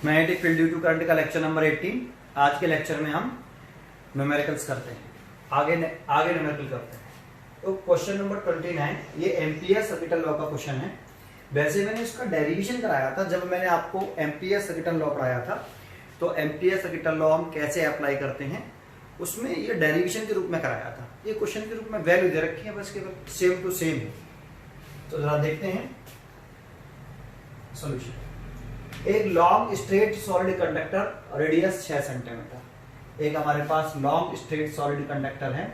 Magnetic field due to current का lecture number 18। आज के लेक्चर में हम न्यूमेरिकल्स करते हैं, आगे न्यूमेरिकल करते हैं। तो क्वेश्चन नंबर 29, ये एम्पियर सर्किटल लॉ का क्वेश्चन है। वैसे मैंने इसका डेरिवेशन कराया था जब मैंने आपको एम्पियर सर्किटल लॉ पढ़ाया था। तो एम्पियर सर्किटल लॉ हम कैसे अप्लाई करते हैं उसमें ये डेरिवेशन के रूप में कराया था। ये क्वेश्चन के रूप में वैल्यू दे रखी है, बस केवल सेम टू सेम है। तो जरा देखते हैं सॉल्यूशन। एक long straight solid conductor, radius 6 centimetre. एक हमारे पास लॉन्ग स्ट्रेट सॉलिड कंडक्टर है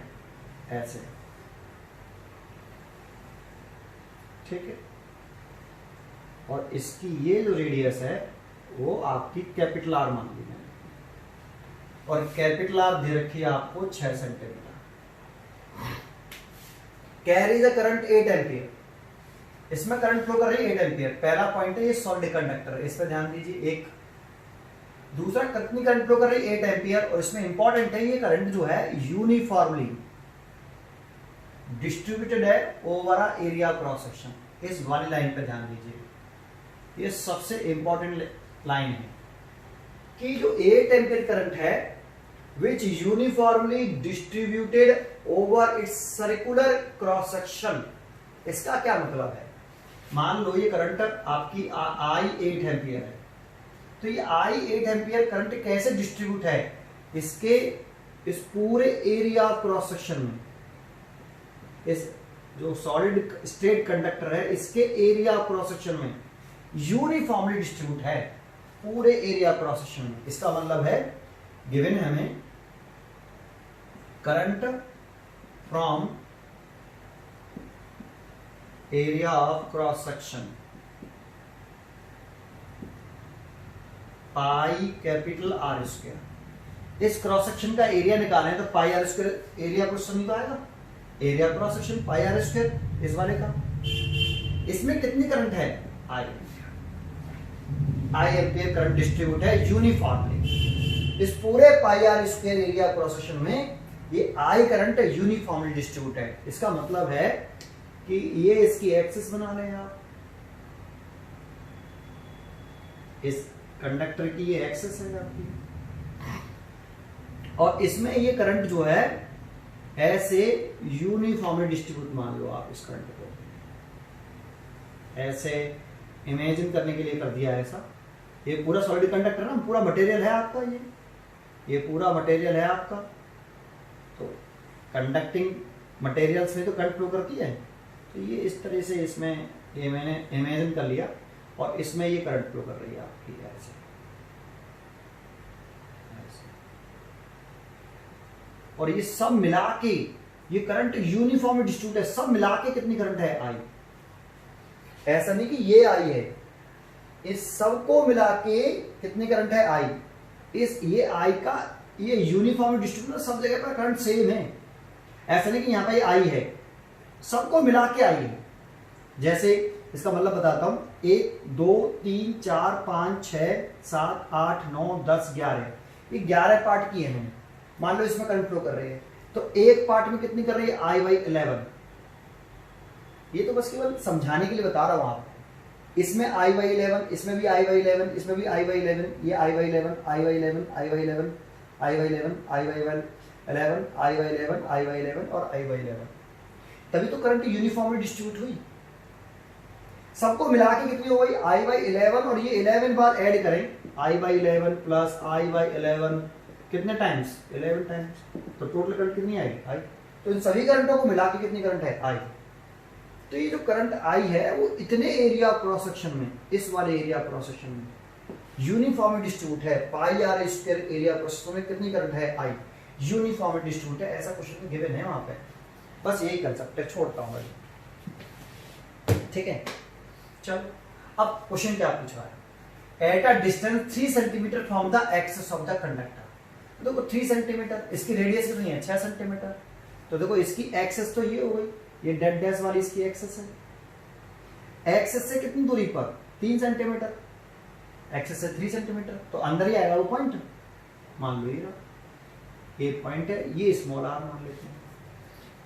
ऐसे, ठीक है। और इसकी ये जो रेडियस है वो आपकी कैपिटल आर मान ली मैंने, और कैपिटल आर दे रखी है आपको 6 centimetre. Carry the current 8 ampere. इसमें करंट फ्लो कर रही है 8 एम्पियर। पहला पॉइंट है ये सॉलिड कंडक्टर, इस पर ध्यान दीजिए। एक दूसरा कितनी करंट फ्लो कर रही है 8 एम्पियर, और इसमें इंपॉर्टेंट है ये करंट जो है यूनिफॉर्मली डिस्ट्रीब्यूटेड है over a area cross section. इस वाली लाइन पर ध्यान दीजिए, ये सबसे इंपॉर्टेंट लाइन है कि जो 8 एम्पियर करंट है which uniformly distributed over its circular cross section. इसका क्या मतलब है? मान लो ये करंट आपकी आई 8 एम्पियर है, तो ये आई 8 एम्पियर करंट कैसे डिस्ट्रीब्यूट है इसके इस पूरे एरिया क्रॉस सेक्शन में। इस जो सॉलिड स्ट्रेट कंडक्टर है इसके एरिया क्रॉस सेक्शन में यूनिफॉर्मली डिस्ट्रीब्यूट है पूरे एरिया क्रॉस सेक्शन में। इसका मतलब है गिवन है हमें current from area of cross section pi capital R square. इस क्रॉस सेक्शन का एरिया निकालें तो pi R square area question नहीं तो आएगा। Area cross section pi R square इस वाले का। इसमें कितनी करंट है? आई एम्पियर करंट डिस्ट्रीब्यूट है यूनिफॉर्मली इस पूरे pi R square area cross section में। ये आई करंट यूनिफॉर्मली डिस्ट्रीब्यूट है। इसका मतलब है कि ये इसकी एक्सिस बना लें आप, इस कंडक्टर की ये एक्सिस है आपकी, और इसमें ये करंट जो है ऐसे यूनिफॉर्मली डिस्ट्रीब्यूट मान लो आप इस करंट को। ऐसे इमेजिन करने के लिए कर दिया ऐसा। ये पूरा सॉलिड कंडक्टर ना, पूरा मटेरियल है आपका, ये पूरा मटेरियल है आपका। तो कंडक्टिंग मटेरियल्स में तो करंट फ्लो करती है, तो ये इस तरह से इसमें ये मैंने इमेजिन कर लिया, और इसमें ये करंट फ्लो कर रही है आपकी ऐसे। और ये सब मिला के ये करंट यूनिफॉर्म डिस्ट्रीब्यूट है। सब मिला के कितनी करंट है? आई। ऐसा नहीं कि ये आई है, इस सब को मिला के कितनी करंट है? आई। इस ये आई का ये यूनिफॉर्म डिस्ट्रीब्यूट, सब जगह पर करंट सेम है। ऐसा नहीं कि यहां पर ये आई है, सबको मिला के आई है। जैसे इसका मतलब बताता हूं, 1 2 3 4 5 6 7 8 9 10 11, ये 11 पार्ट की है मैंने। मान लो इसमें करंट फ्लो कर रही है, तो एक पार्ट में कितनी कर रही है? आई बाई 11। ये तो बस केवल समझाने के लिए बता रहा हूं आपको। इसमें आई बाई 11, इसमें भी आई बाई 11, इसमें भी आई बाई 11, ये I by 11, I by 11, I by 11, I by 11, I by 11, I by 11, I by 11 और आई बाई 11। तभी तो करंट यूनिफॉर्मली डिस्ट्रीब्यूट हुई। सबको मिला के कितनी हो गई? आई बाई 11, और ये 11 बार ऐड करें, आई बाई 11 प्लस आई बाई 11 कितने टाइम्स? 11 टाइम्स। तो टोटल करंट कितनी आएगी? आई। तो इन सभी करंटों को मिला के कितनी करंट है? आई। तो ये जो करंट आई है वो इतने एरिया क्रॉस सेक्शन में, इस वाले एरिया क्रॉस सेक्शन में यूनिफॉर्मली डिस्ट्रीब्यूट है। Pi R square area cross section में कितनी करंट है? आई। यूनिफॉर्मली डिस्ट्रीब्यूट है, ऐसा क्वेश्चन में गिवन है वहां पे। बस यही कंसेप्ट है, छोड़ता हूं भाई, ठीक है। चलो अब क्वेश्चन क्या पूछा है? At a distance 3 centimetre from the axis of the conductor. देखो 3 सेंटीमीटर, इसकी रेडियस कितनी है? 6 सेंटीमीटर। तो देखो इसकी एक्सिस तो ये हो गई, ये डेड डैश वाली इसकी एक्सिस है। एक्सिस से कितनी दूरी पर? 3 सेंटीमीटर। एक्सिस से 3 सेंटीमीटर, तो अंदर ही आएगा वो पॉइंट। मान लो ये पॉइंट है, ये स्मॉल आर मान लेते हैं।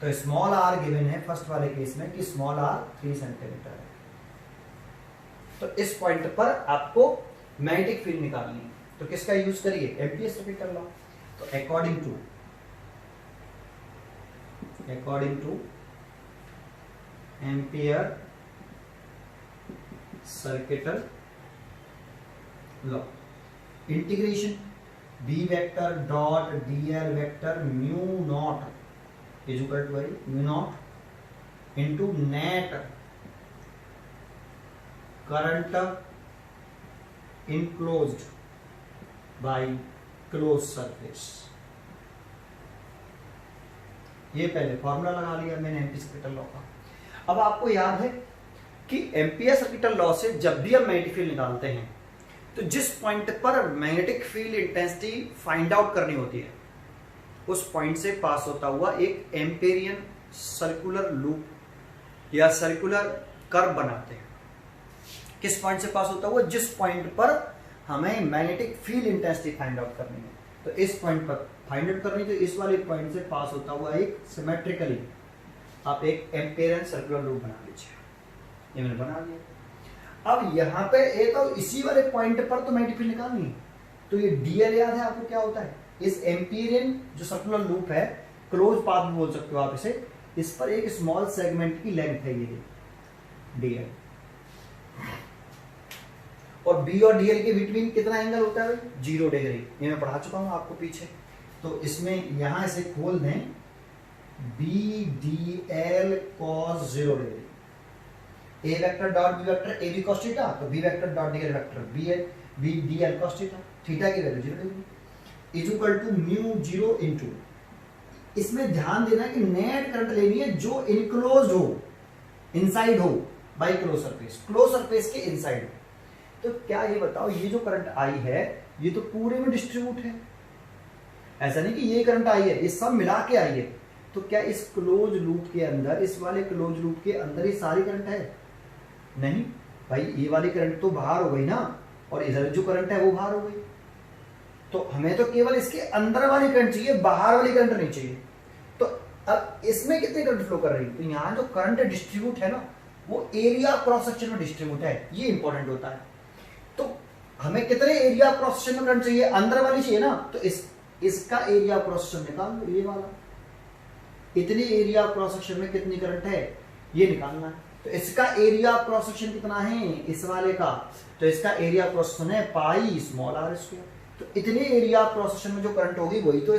तो स्मॉल आर गिवन है फर्स्ट वाले केस में कि स्मॉल आर 3 सेंटीमीटर है। तो इस पॉइंट पर आपको मैग्नेटिक फील्ड निकालनी है तो किसका यूज करिए, एम्पियर सर्किट लॉ। तो according to Ampere circuital law, integration B vector dot dl vector mu naught is equal to mu naught into net current enclosed by close surface. ये पहले formula लगा लिया मैंने एम्पियर सर्किटल लॉ का। अब आपको याद है कि एम्पियर सर्किटल लॉ से जब भी हम मैग्नेटिक फील्ड निकालते हैं तो जिस पॉइंट पर magnetic field intensity find out करनी होती है उस पॉइंट से पास होता हुआ एक एम्पेरियन सर्कुलर लूप या सर्कुलर कर्व बनाते हैं। किस पॉइंट से पास होता हुआ, जिस पॉइंट पर हमें magnetic field intensity find out करनी है। तो इस पॉइंट पर फाइंड आउट करनी, तो इस वाले पॉइंट से पास होता हुआ एक सिमेट्रिकली आप एक एम्पेरियन सर्कुलर लूप बना लीजिए। ये मैंने बना दिया। अब यहाँ पे एक और इसी वाले पॉइंट पर तो मैग्नेटिक फील्ड निकालनी है। तो ये डीएल याद है आपको क्या होता है, इस एम्पेरियन जो सर्कुलर लूप है, क्लोज पाथ भी बोल सकते हो आप इसे, इस पर एक स्मॉल सेगमेंट की लेंथ है ये डीएल। और बी और डीएल के बिटवीन कितना एंगल होता है, 0 डिग्री। ये मैं पढ़ा चुका हूं आपको पीछे। तो इसमें यहां से खोल दें B D L cos 0 degree, A vector dot B vector A B cos theta, तो B vector dot DL vector B D L cos theta, theta की value 0 degree is equal to mu 0 into. इसमें ध्यान देना कि net current लेनी है जो enclose हो, इनसाइड हो by close surface, close surface के इनसाइड। तो क्या ये बताओ, ये जो करंट आई है ये तो पूरे में डिस्ट्रीब्यूट है, ऐसा नहीं कि ये करंट आई है, ये सब मिला के आई है। तो क्या इस क्लोज लूप के अंदर, इस वाले क्लोज लूप के अंदर ये सारी करंट है? नहीं भाई, ये वाली करंट तो बाहर हो गई ना, और इधर जो करंट है वो बाहर हो गई। तो हमें तो केवल इसके अंदर वाली करंट चाहिए, बाहर वाली करंट नहीं चाहिए। तो अब इसमें कितनी करंट फ्लो कर रही है, तो यहाँ जो करंट डिस्ट्रीब्यूट है ना, वो एरिया क्रॉस सेक्शन में डिस्ट्रीब्यूट है, ये इंपॉर्टेंट होता है। तो हमें कितने एरिया क्रॉस सेक्शन में करंट चाहिए, अंदर वाली चाहिए ना, तो इसका एरिया क्रॉस सेक्शन निकाल लो, ये वाला। इतनी एरिया क्रॉस सेक्शन में कितनी करंट है ये निकालना है। तो इसका एरिया क्रॉस सेक्शन कितना है इस वाले का, तो इसका एरिया क्रॉस सेक्शन है पाई स्मॉल आर स्क्वायर। तो इतने एरिया क्रॉस सेक्शन में जो करंट होगी वही तो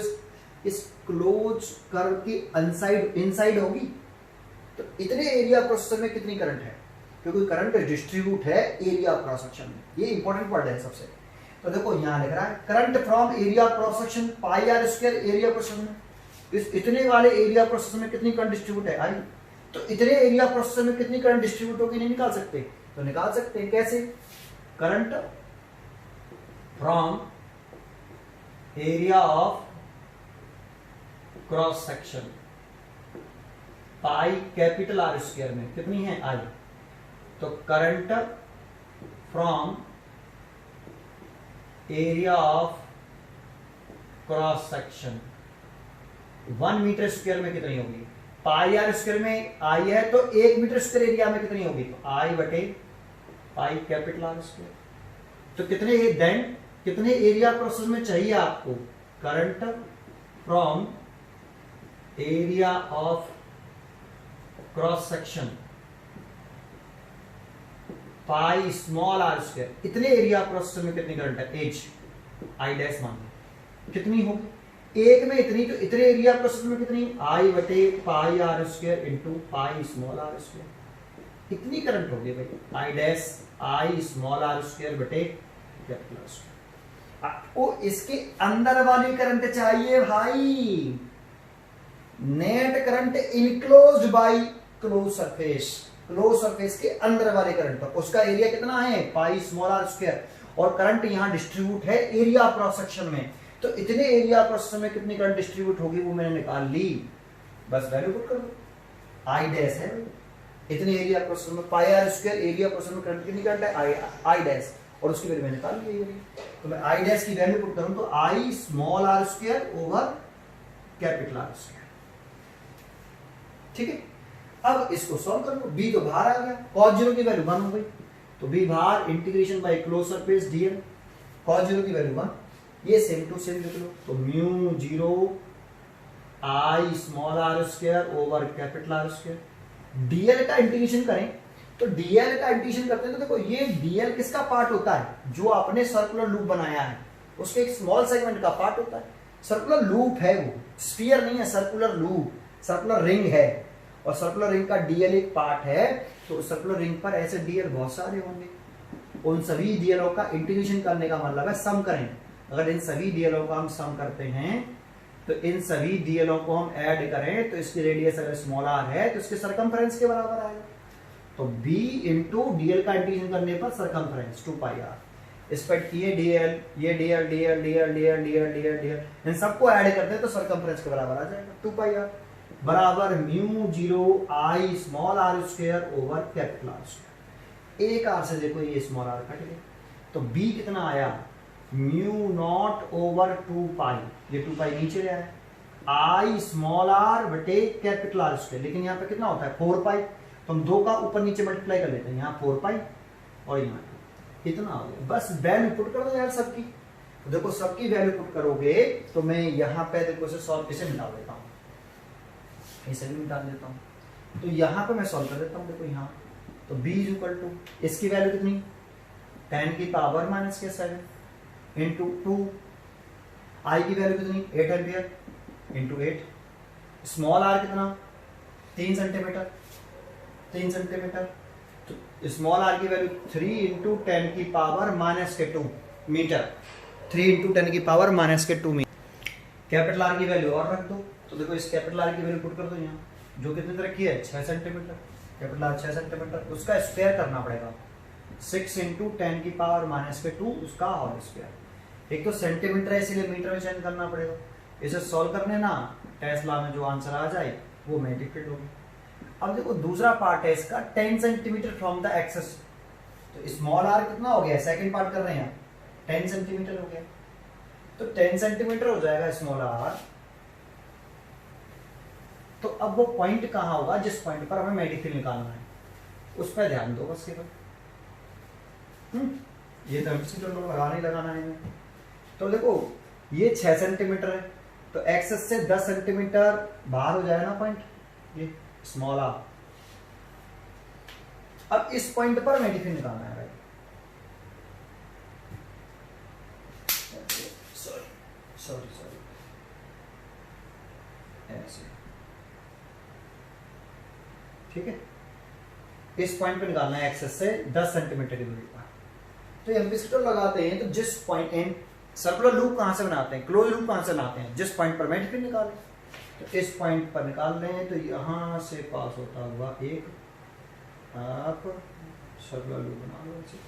इस क्लोज कर्व की इनसाइड होगी। तो इतने एरिया क्रॉस सेक्शन में कितनी करंट है, क्योंकि करंट डिस्ट्रीब्यूट है एरिया क्रॉस सेक्शन में, ये इंपॉर्टेंट वर्ड है सबसे। तो देखो यहां लिख रहा है current from area cross section pi R square area cross section में, इस इतने वाले एरिया क्रॉस सेक्शन में कितनी करंट डिस्ट्रीब्यूट है आई। तो इतने एरिया क्रॉस सेक्शन में कितनी करंट डिस्ट्रीब्यूट होगी नहीं निकाल सकते, तो निकाल सकते हैं कैसे, current from area of cross section pi capital R square में कितनी है आई। तो current from area of cross section 1 metre square में कितनी होगी, पाई आर स्क्वायर में आई है, तो 1 मीटर स्क्वायर एरिया में कितनी होगी, तो आई बटे पाई कैपिटल आर स्क्वायर। तो कितने एरिया प्रोसेस में चाहिए आपको, current from area of cross section pi small R square, इतने एरिया क्रॉस सेक्शन में कितनी करंट है, एच आई डैश मान लो कितनी होगी, एक में इतनी, तो इतने एरिया क्रॉस सेक्शन में कितनी, आई बटे pi R square into pi small R square, इतनी करंट होगी भाई, I dash I small R square बटे कैपिटल आर स्क्वायर। आपको इसके अंदर वाली करंट चाहिए भाई, net current enclosed by close surface, close surface के अंदर वाले करंट पर, उसका एरिया कितना है पाई स्मॉल आर स्क्वायर, और करंट यहां डिस्ट्रीब्यूट है एरिया क्रॉस सेक्शन में। तो इतने एरिया क्रॉस सेक्शन में कितनी करंट डिस्ट्रीब्यूट होगी वो मैंने निकाल ली, बस वैल्यू पुट कर दो, आई डैश है इतने एरिया क्रॉस सेक्शन में, pi R square area cross section में करंट कितनी करंट है आई डैश, और उसकी वैल्यू मैंने निकाल ली है। तो मैं आई डैश की वैल्यू पुट करूं तो I small R square over capital R square, ठीक है। अब इसको सॉल्व कर लो, बी तो बाहर आ गया, cos 0 की वैल्यू 1 हो गई, तो बी बाहर integration by close surface DL cos zero की वैल्यू 1, ये सेम टू सेम लिख लो। तो mu zero I small R square over capital R square. DL का इंटीग्रेशन करें तो डीएल का इंटीग्रेशन करते हैं तो देखो ये डीएल किसका पार्ट होता है, जो आपने सर्कुलर लूप बनाया है उसके एक स्मॉल सेगमेंट का पार्ट होता है। सर्कुलर लूप है वो, स्फीयर नहीं है, सर्कुलर लूप, सर्कुलर रिंग है, और सर्कुलर रिंग का डीएल एक पार्ट है। तो सर्कुलर रिंग पर ऐसे डीएल बहुत सारे होंगे, उन सभी डीएलओ का इंटीग्रेशन करने का मतलब है सम करें। अगर इन सभी डीएलओ का हम सम करते हैं तो इन सभी डीएलओ को हम ऐड करें तो इसकी रेडियस अगर स्मॉल आर है तो इसके सरकमफ्रेंस के बराबर आएगा। तो b इंटू डीएल का इंटीग्रेशन करने पर सरकमफ्रेंस 2 पाई आर, इस पर ये डीएल ये DL DL DL DL DL DL DL इन सबको ऐड करते हैं तो सरकमफ्रेंस के बराबर आ जाएगा 2 पाई आर बराबर mu zero I small R square over capital R square. एक आर से देखो ये स्मॉल आर कट गया, तो b कितना आया म्यू नॉट ओवर 2 पाई, ये 2 पाई नीचे ले आया, आई स्मॉल आर बटे कैपिटल आर स्क्वायर। लेकिन यहाँ पे कितना होता है 4 पाई, तो हम दो का ऊपर नीचे मल्टीप्लाई कर लेते हैं, यहाँ 4 पाई और यहाँ इतना हो गया। बस वैल्यू पुट कर दो यार सबकी। तो देखो सबकी वैल्यू पुट करोगे तो मैं यहाँ पे देखो इसे सॉल्व इसे मिटा देता हूँ, इसे भी मिटा देता हूँ। तो यहाँ पे मैं सॉल्व कर देता हूँ। देखो यहाँ तो b इज इक्वल टू इसकी वैल्यू कितनी 10 की पावर माइनस के 7 इंटू 2, आई की वैल्यू कितनी 8 एम्पियर इंटू 8, स्मॉल आर कितना 3 सेंटीमीटर 3 सेंटीमीटर, तो स्मॉल आर की वैल्यू 3 इंटू 10 की पावर माइनस के 2 मीटर, 3 इंटू 10 की पावर माइनस के 2 मीटर। कैपिटल आर की वैल्यू और रख दो, तो देखो इस कैपिटल आर की वैल्यू पुट कर दो यहाँ, जो कितनी रखी है 6 सेंटीमीटर, कैपिटल आर 6 सेंटीमीटर, उसका स्क्वायर करना पड़ेगा 6 इंटू 10 की पावर माइनस के 2 उसका होल स्क्वायर। एक तो सेंटीमीटर है इसीलिए मीटर में चेंज करना पड़ेगा। इसे सॉल्व करने ना टेस्ला में जो आंसर आ जाए वो मैग्नीफाइड होगी। अब देखो दूसरा पार्ट है इसका 10 सेंटीमीटर फ्रॉम द एक्सेस, तो स्मॉल आर कितना हो गया, सेकंड पार्ट कर रहे हैं 10 सेंटीमीटर हो गया, तो 10 सेंटीमीटर हो जाएगा स्मॉल आर। तो अब वो पॉइंट कहां होगा जिस पॉइंट पर हमें मेडिफिल निकालना है, उस पर ध्यान दो बस केवल। ये तो लगाना ही लगाना है। तो देखो ये 6 सेंटीमीटर है, तो एक्सेस से 10 सेंटीमीटर बाहर हो जाएगा ना पॉइंट, ये स्मॉल आर। अब इस पॉइंट पर मेडिफिल निकालना है भाई, सॉरी सॉरी सॉरी ऐसे, ठीक है। इस पॉइंट पे निकालना है एक्सेस से 10 सेंटीमीटर की दूरी पर। तो हम बिस्किट लगाते हैं तो जिस पॉइंट एंड सर्कुलर लूप कहां से बनाते हैं, क्लोज लूप कहां से बनाते हैं, जिस पॉइंट पर मेडिफिल निकालें, तो इस पॉइंट पर निकाल रहे हैं तो यहां से पास होता हुआ एक आप सर्कुलर लूप बना लो इसे,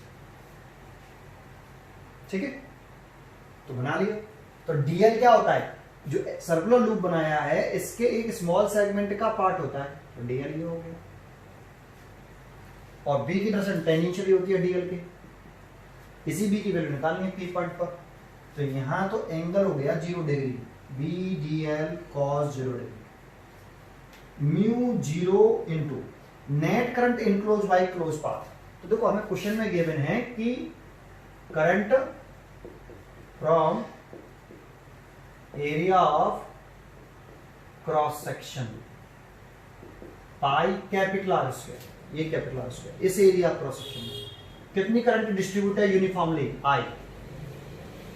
ठीक है। तो बना लिया। तो डीएल क्या होता है, जो सर्कुलर लूप बनाया है इसके एक स्मॉल सेगमेंट का पार्ट होता है, तो डीएल ये हो गया। और बी की डायरेक्शन टेंजेंशियल होती है डीएल के, इसी बी की वैल्यू निकालनी है पी पॉइंट पर। तो यहां तो एंगल हो गया 0 degree, B D L cos 0 degree, mu 0 into net current enclose by close path. तो देखो हमें क्वेश्चन में गिवन है कि current from area of cross section pi capital R square, ये कैपिटल आर स्क्वायर, इस एरिया क्रॉस सेक्शन में कितनी करंट डिस्ट्रीब्यूट है यूनिफॉर्मली, आई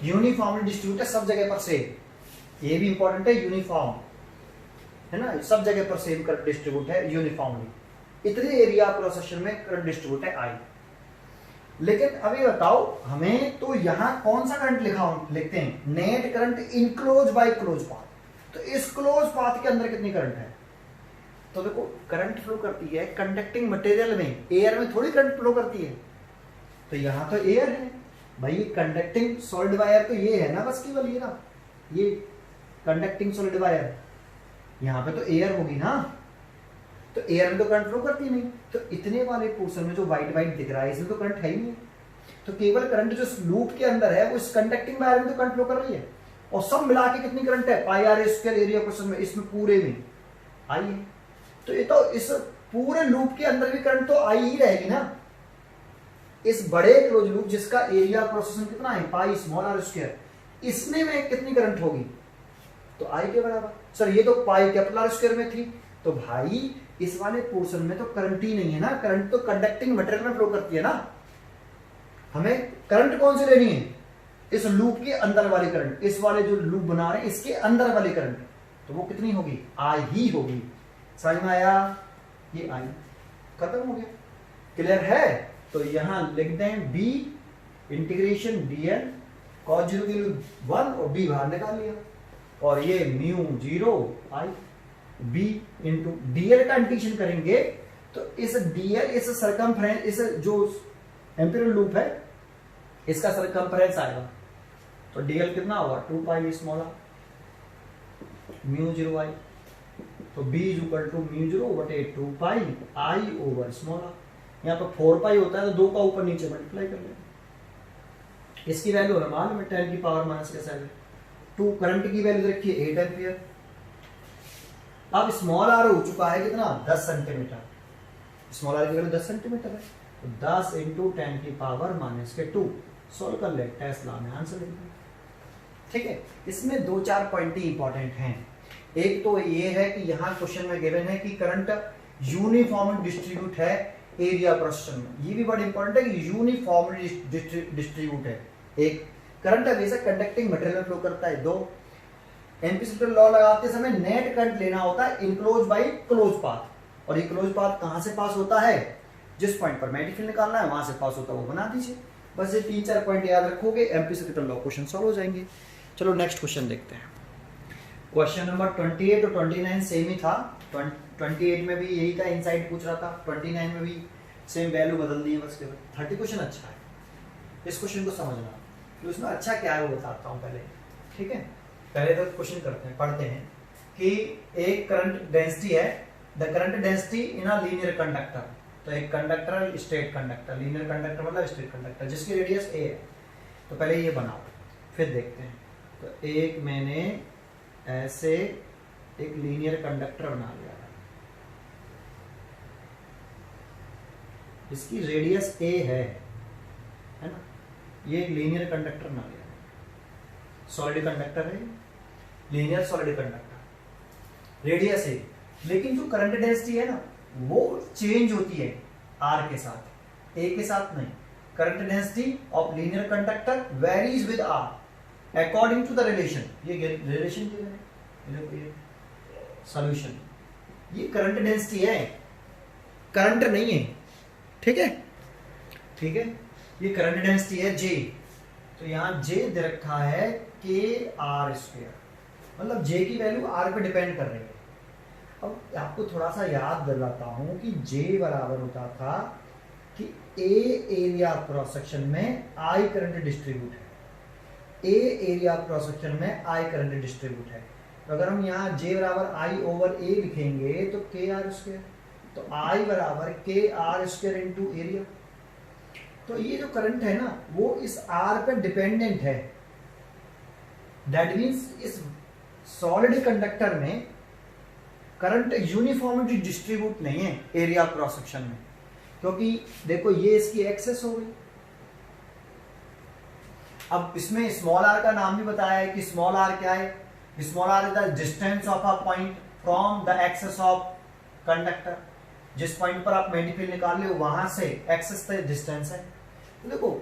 यूनिफॉर्मली डिस्ट्रीब्यूट है सब जगह पर सेम, ये भी इंपॉर्टेंट है, यूनिफॉर्म है ना, सब जगह पर सेम करंट डिस्ट्रीब्यूट है यूनिफॉर्मली, इतने एरिया क्रॉस सेक्शन में करंट डिस्ट्रीब्यूट है आई। लेकिन अभी बताओ हमें तो यहां कौन सा करंट लिखते हैं, net current enclose by close path. तो इस क्लोज पाथ के अंदर कितनी करंट है, तो देखो करंट फ्लो करती है कंडक्टिंग मटेरियल में, एयर में थोड़ी करंट फ्लो करती है। तो यहां तो एयर है भाई, कंडक्टिंग सॉलिड वायर तो ये है ना बस केवल ये ना, ये कंडक्टिंग सॉलिड वायर, यहां पे तो एयर होगी ना, तो एयर में तो करंट फ्लो करती नहीं। तो इतने वाले पोर्शन में जो व्हाइट व्हाइट दिख रहा है इसमें तो करंट है ही नहीं, तो केवल करंट जो लूप के अंदर है वो इस कंडक्टिंग वायर में तो करंट फ्लो कर रही है, और सब मिला के कितनी करंट है pi R square area question में, इसमें पूरे में आई है। तो ये तो इस पूरे लूप के अंदर भी करंट तो आई ही रहेगी ना, इस बड़े क्लोज लूप जिसका एरिया क्रॉस सेक्शन कितना है पाई स्मॉल आर स्क्वायर, इसमें में कितनी करंट होगी तो आई के बराबर। सर ये तो पाई कैपिटल आर स्क्वायर में थी, तो भाई इस वाले पोर्शन में तो करंट ही नहीं है ना, करंट तो कंडक्टिंग मटेरियल में फ्लो करती है ना। हमें करंट कौन सी लेनी है, इस लूप के अंदर वाली करंट, इस वाले जो लूप बना रहे हैं इसके अंदर वाली करंट, तो वो कितनी होगी आई ही होगी। समझ में आया, ये आई खत्म हो गया, क्लियर है। तो यहां लिख दें बी इंटीग्रेशन डीएल कॉस 0 की वैल्यू 1 और बी बाहर निकाल लिया, और ये म्यू 0 आई बी इंटू डीएल का इंटीग्रेशन करेंगे तो इस डीएल इस सरकमफ्रेंस इस जो एम्पिरिकल लूप है इसका सरकमफ्रेंस आएगा, तो डीएल कितना होगा 2 pi small R mu 0 I, तो b is equal to mu 0 बटे 2 pi I over small R. यहाँ पर 4 पाई होता है तो 2 का ऊपर नीचे मल्टीप्लाई कर लें। इसकी वैल्यू है मालूम है 10 की पावर माइनस के 7। 2 करंट की वैल्यू रखिए 8 एम्पियर। अब स्मॉल आर हो चुका है कितना 10 सेंटीमीटर, स्मॉल आर की वैल्यू 10 सेंटीमीटर है, तो 10 इंटू 10 की पावर माइनस के 2 सोल्व कर ले, टेस्ला में आंसर लिख दें। ठीक है, इसमें 2-4 पॉइंट ही इंपॉर्टेंट हैं। एक तो ये है कि यहाँ क्वेश्चन में गिवन है कि करंट यूनिफॉर्मली डिस्ट्रीब्यूट है एरिया क्रॉस सेक्शन में, ये भी बड़ा इंपॉर्टेंट है कि यूनिफॉर्मली डिस्ट्रीब्यूट है। एक करंट हमेशा कंडक्टिंग मटेरियल में फ्लो करता है। 2 एम्पीरिकल लॉ लगाते समय नेट करंट लेना होता है इनक्लोज बाय क्लोज पाथ, और ये क्लोज पाथ कहां से पास होता है, जिस पॉइंट पर मैग्नेटिक फील्ड निकालना है वहां से पास होता है वो बना दीजिए। बस ये 3-4 पॉइंट याद रखोगे, एम्पीरिकल लॉ क्वेश्चन सॉल्व हो जाएंगे। चलो नेक्स्ट क्वेश्चन देखते हैं। क्वेश्चन नंबर 28 और 29 सेम ही था। 28 में भी यही था, इनसाइड पूछ रहा था, 29 में भी सेम वैल्यू बदल दी है बस केवल। 30 क्वेश्चन अच्छा है, इस क्वेश्चन को समझना, तो उसमें अच्छा क्या है वो बताता हूँ पहले। ठीक है, पहले तो क्वेश्चन करते हैं, पढ़ते हैं कि एक करंट डेंसिटी है, the current density in a linear conductor. तो एक conductor straight conductor, linear conductor मतलब स्ट्रेट कंडक्टर जिसकी रेडियस a है। तो पहले ये बनाओ फिर देखते हैं। तो एक मैंने ऐसे एक लीनियर कंडक्टर बना लिया, इसकी रेडियस a है ना, ये लीनियर कंडक्टर बना लिया, सॉलिड कंडक्टर है, लीनियर सॉलिड कंडक्टर, रेडियस है। लेकिन जो करंट डेंसिटी है ना वो चेंज होती है r के साथ, a के साथ नहीं। Current density of linear conductor varies with r according to the relation. ये रिलेशन क्या है, ये सॉल्यूशन, ये करंट डेंसिटी है, करंट नहीं है। ठीक है, ठीक है, ये करंट डेंसिटी है J, तो यहाँ J दे रखा है KR², मतलब J की वैल्यू R पे डिपेंड कर रही है। अब आपको थोड़ा सा याद दिलाता हूं कि J बराबर होता था कि A एरिया क्रॉस सेक्शन में I करंट डिस्ट्रीब्यूट है, A एरिया क्रॉस सेक्शन में I करंट डिस्ट्रीब्यूट है। तो अगर हम यहाँ J बराबर I ओवर A लिखेंगे तो KR², तो I बराबर KR² इंटू एरिया। तो ये जो करंट है ना वो इस R पे डिपेंडेंट है। दैट मीन्स इस सॉलिड कंडक्टर में करंट यूनिफॉर्मली डिस्ट्रीब्यूट नहीं है एरिया क्रॉस सेक्शन में, क्योंकि देखो ये इसकी एक्सेस हो गई। अब इसमें स्मॉल आर का नाम भी बताया है कि स्मॉल आर क्या है, small R is the distance of a point from the axis of conductor. जिस पॉइंट पर आप मैग्नेटिक फील्ड निकाल रहे हो वहां से एक्सेस तक डिस्टेंस है। तो देखो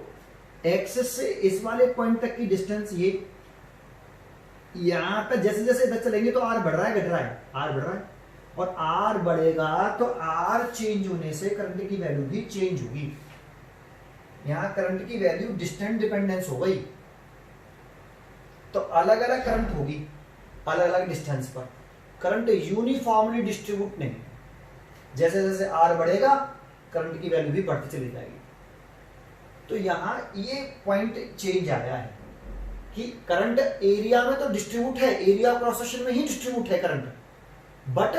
एक्सेस से इस वाले पॉइंट तक की डिस्टेंस ये, यहां पे जैसे जैसे इधर चलेंगे तो आर बढ़ रहा है घट रहा है, आर बढ़ रहा है, और आर बढ़ेगा तो आर चेंज होने से करंट की वैल्यू भी चेंज होगी। यहां करंट की वैल्यू डिस्टेंस डिपेंडेंस हो गई, तो अलग अलग करंट होगी अलग अलग डिस्टेंस पर, करंट यूनिफॉर्मली डिस्ट्रीब्यूट नहीं। जैसे जैसे आर बढ़ेगा करंट की वैल्यू भी बढ़ती चली जाएगी। तो यहां ये पॉइंट चेंज आया है कि करंट एरिया में तो डिस्ट्रीब्यूट है, एरिया क्रॉस सेक्शन में ही डिस्ट्रीब्यूट है करंट, बट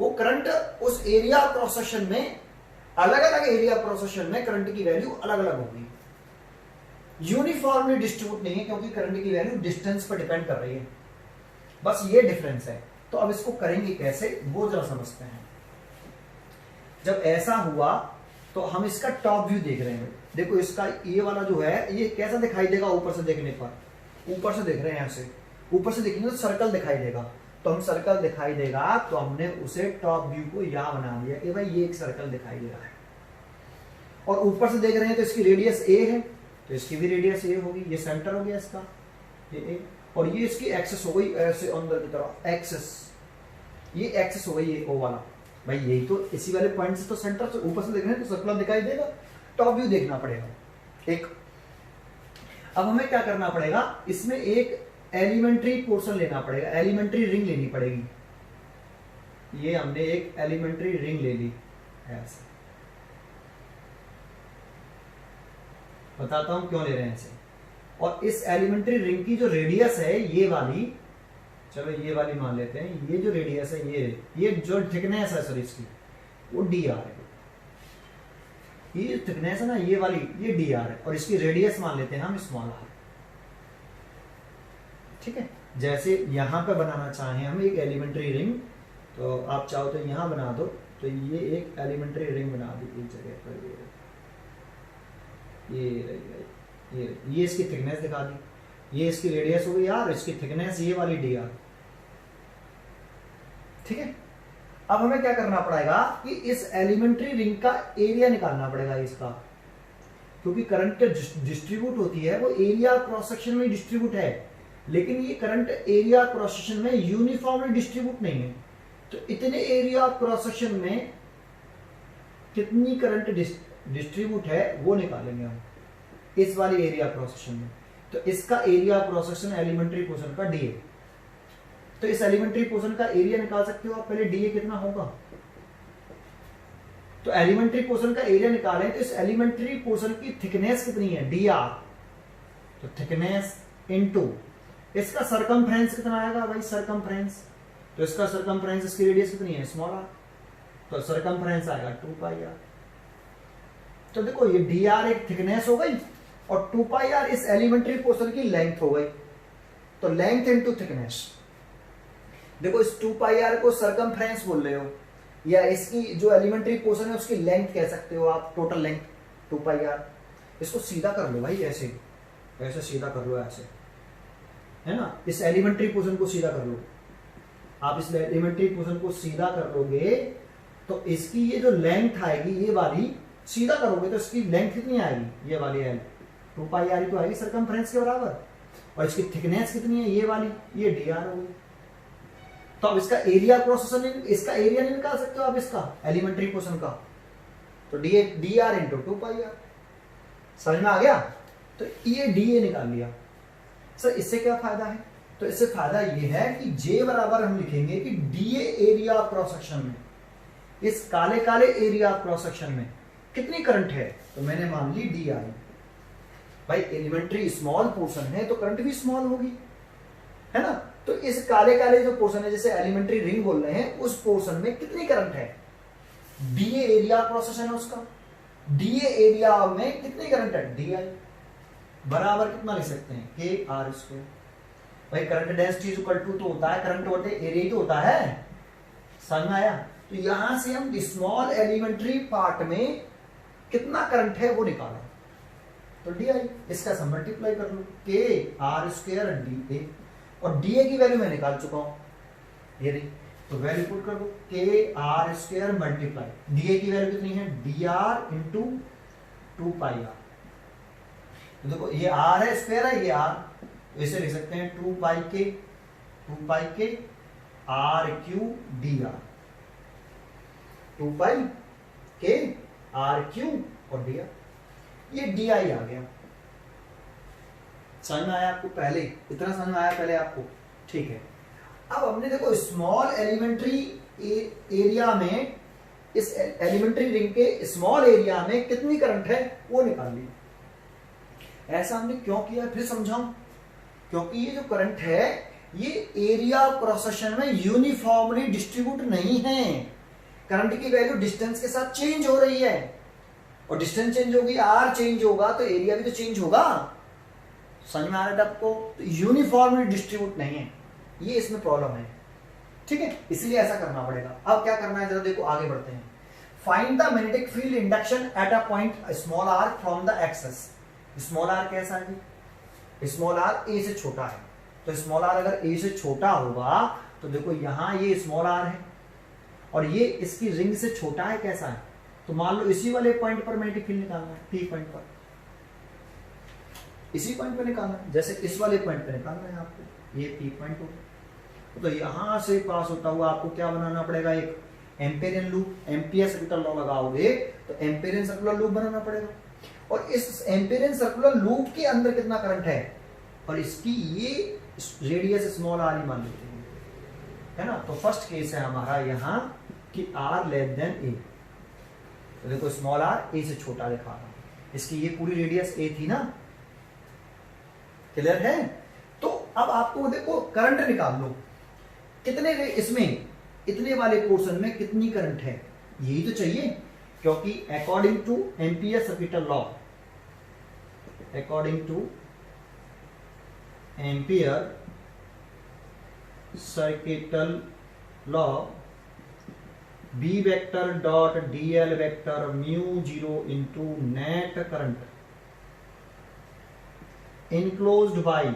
वो करंट उस एरिया क्रॉस सेक्शन में अलग अलग एरिया क्रॉस सेक्शन में करंट की वैल्यू अलग अलग होगी, यूनिफॉर्मली डिस्ट्रीब्यूट नहीं है, क्योंकि करंट की वैल्यू डिस्टेंस पर डिपेंड कर रही है। बस ये डिफरेंस है। तो अब इसको करेंगे कैसे वो जरा समझते हैं। जब ऐसा हुआ तो हम इसका टॉप व्यू देख रहे हैं। देखो इसका ये वाला जो है ये कैसा दिखाई देगा ऊपर से देखने पर, ऊपर से देख रहे हैं ऐसे, ऊपर से देखेंगे तो सर्कल दिखाई देगा, तो हम सर्कल दिखाई देगा तो हमने उसे टॉप व्यू को यहां बना दिया कि भाई ये एक सर्कल दिखाई दे रहा है। और ऊपर से देख रहे हैं तो इसकी रेडियस ए है, तो इसकी भी रेडियस ए होगी, ये सेंटर हो गया इसका, ये ए, और ये इसकी एक्सेस हो गई ऐसे अंदर की तरफ, एक्सेस, ये एक्सेस हो गई ये ओ वाला। भाई यही तो इसी वाले पॉइंट से तो सेंटर से ऊपर से देख रहे हैं तो सर्कुलर दिखाई देगा, टॉप व्यू देखना पड़ेगा एक। अब हमें क्या करना पड़ेगा, इसमें एक एलिमेंट्री पोर्शन लेना पड़ेगा, एलिमेंट्री रिंग लेनी पड़ेगी। ये हमने एक एलिमेंट्री रिंग ले ली ऐसे, बताता हूं क्यों ले रहे हैं इसे। और इस एलिमेंट्री रिंग की जो रेडियस है ये वाली, चलो ये वाली मान लेते हैं, ये जो रेडियस है ये जो थिकनेस है सर इसकी वो डी आर है, ये थिकनेस है ना ये वाली, ये डी आर है, और इसकी रेडियस मान लेते हैं हम स्मॉल आर। ठीक है, जैसे यहां पे बनाना चाहें हम एक एलिमेंट्री रिंग, तो आप चाहो तो यहां बना दो, तो ये एक एलिमेंट्री रिंग बना दी एक जगह पर, ये इसकी थिकनेस दिखा दी, ये इसकी रेडियस हो गई यार, इसकी थिकनेस ये वाली डी आर। ठीक है, अब हमें क्या करना पड़ेगा कि इस एलिमेंट्री रिंग का एरिया निकालना पड़ेगा इसका, क्योंकि करंट डिस्ट्रीब्यूट होती है वो एरिया क्रॉस सेक्शन में डिस्ट्रीब्यूट है, लेकिन ये करंट एरिया क्रॉस सेक्शन में यूनिफॉर्मली डिस्ट्रीब्यूट नहीं है। तो इतने एरिया क्रॉस सेक्शन में कितनी करंट डिस्ट्रीब्यूट है वो निकालेंगे हम इस वाली एरिया क्रॉस सेक्शन में। तो इसका area cross section elementary portion का डीए, तो इस एलिमेंट्री पोर्शन का एरिया निकाल सकते हो आप, पहले डीए कितना होगा। तो एलिमेंट्री पोर्शन का एरिया निकालें तो इस एलिमेंट्री पोर्शन की थिकनेस कितनी है, डी आर, तो थिकनेस इनटू इसका सरकमफ्रेंस कितना आएगा भाई, सरकमफ्रेंस, तो इसका सरकमफ्रेंस, इसकी रेडियस कितनी है, स्मॉल आर, तो सरकमफ्रेंस आएगा 2 पाई आर। तो देखो ये डी आर एक थिकनेस हो गई और 2 पाई आर इस एलिमेंट्री पोर्शन की लेंथ हो गई, तो लेंथ इनटू थिकनेस। देखो इस 2 पाई आर को सरकमफ्रेंस बोल रहे हो, या इसकी जो एलिमेंट्री पोर्शन है उसकी लेंथ कह सकते हो आप, टोटल लेंथ 2 पाई आर। इसको सीधा कर लो भाई, ऐसे ऐसे सीधा कर लो, ऐसे है ना, इस एलिमेंट्री पोर्शन को सीधा कर लो आप, इस एलिमेंट्री पोर्शन को सीधा कर लोगे तो इसकी ये जो लेंथ आएगी ये वाली, सीधा करोगे तो इसकी लेंथ कितनी आएगी, ये वाली एल 2 पाई आर ही तो आएगी सरकमफ्रेंस के बराबर, और इसकी थिकनेस कितनी है ये वाली, ये डी आर होगी। तो अब इसका एरिया क्रॉस सेक्शन, इसका एरिया नहीं निकाल सकते हो आप इसका एलिमेंट्री पोर्शन का, तो D R into 2 pi R. समझ में आ गया, तो ये डी निकाल लिया। सर इससे क्या फायदा है, तो इससे फायदा ये है कि जे बराबर हम लिखेंगे कि डीए एरिया क्रॉस सेक्शन में, इस काले काले एरिया क्रॉस सेक्शन में कितनी करंट है, तो मैंने मान ली डी आई। भाई एलिमेंट्री स्मॉल पोर्शन है तो करंट भी स्मॉल होगी, है ना। तो इस काले काले जो पोर्शन है, जैसे एलिमेंट्री रिंग बोल रहे हैं, उस पोर्शन में कितनी करंट है, डीए एरिया क्रॉस सेक्शन है उसका, डीए एरिया में कितनी करंट है, डी आई बराबर कितना लिख सकते हैं, के आर स्क्वायर। भाई करंट डेंसिटी इक्वल टू तो होता है, करंट होते एरिया ही तो होता है, समझ में आया। तो यहां से हम स्मॉल एलिमेंट्री पार्ट में कितना करंट है वो निकाला, तो डी आई, इसका सब मल्टीप्लाई कर लो, के आर स्क्वायर डी ए, और डी ए की वैल्यू मैं निकाल चुका हूं, ये नहीं, तो वैल्यू पुट कर दो, K R square multiply D A की वैल्यू कितनी है, D R into 2 pi R. तो देखो ये आर है, स्क्वायर है, ये आर, तो इसे लिख सकते हैं 2 पाई के are Q D are, 2 pi के आर क्यू और डी आर, ये डी आई आ गया। समझ में आया आपको, पहले इतना समझ में आया पहले आपको, ठीक है। अब हमने देखो स्मॉल एलिमेंट्री एरिया में, इस एलिमेंट्री रिंग के स्मॉल एरिया में कितनी करंट है वो निकाल ली। ऐसा हमने क्यों किया फिर समझाऊं, क्योंकि ये जो करंट है ये एरिया क्रॉस सेक्शन में यूनिफॉर्मली डिस्ट्रीब्यूट नहीं है, करंट की वैल्यू डिस्टेंस के साथ चेंज हो रही है, और डिस्टेंस चेंज होगी, आर चेंज होगा तो एरिया भी तो चेंज होगा। समझ में आ रहा है आपको, तो यूनिफॉर्मली डिस्ट्रीब्यूट नहीं है, ये इसमें प्रॉब्लम है, ठीक है, इसलिए ऐसा करना पड़ेगा। अब क्या करना है जरा देखो, आगे बढ़ते हैं। Find the magnetic field induction at a point small R from the axis. Small R कैसा है? स्मॉल आर ए से छोटा है, तो स्मॉल आर अगर ए से छोटा होगा तो देखो यहां ये स्मॉल आर है और ये इसकी रिंग से छोटा है, कैसा है? तो मान लो इसी वाले पॉइंट पर मैग्नेटिक फील्ड निकालना है, पी पॉइंट पर, इसी पॉइंट पे निकालना है, जैसे इस वाले पॉइंट पे निकालना है आपको, ये पी पॉइंट होगा। तो यहां से पास होता हुआ आपको क्या बनाना पड़ेगा? एक Amperian loop, ampere circular law लगाओगे तो एम्पेरियन सर्कुलर लूप बनाना पड़ेगा। और इस एम्पेरियन सर्कुलर लूप के अंदर कितना करंट है, और इसकी ये रेडियस स्मॉल आर ही मान लेते हैं, है ना। तो फर्स्ट केस है हमारा यहां कि आर लेस देन ए। तो देखो स्मॉल आर ए से छोटा दिखा रहा है, इसकी ये पूरी रेडियस ए थी ना, क्लियर है। तो अब आपको देखो करंट निकाल लो, कितने इसमें इतने वाले पोर्शन में कितनी करंट है, यही तो चाहिए, क्योंकि according to Ampere circuital law, according to Ampere circuital law B vector dot D L vector mu zero into net current enclosed by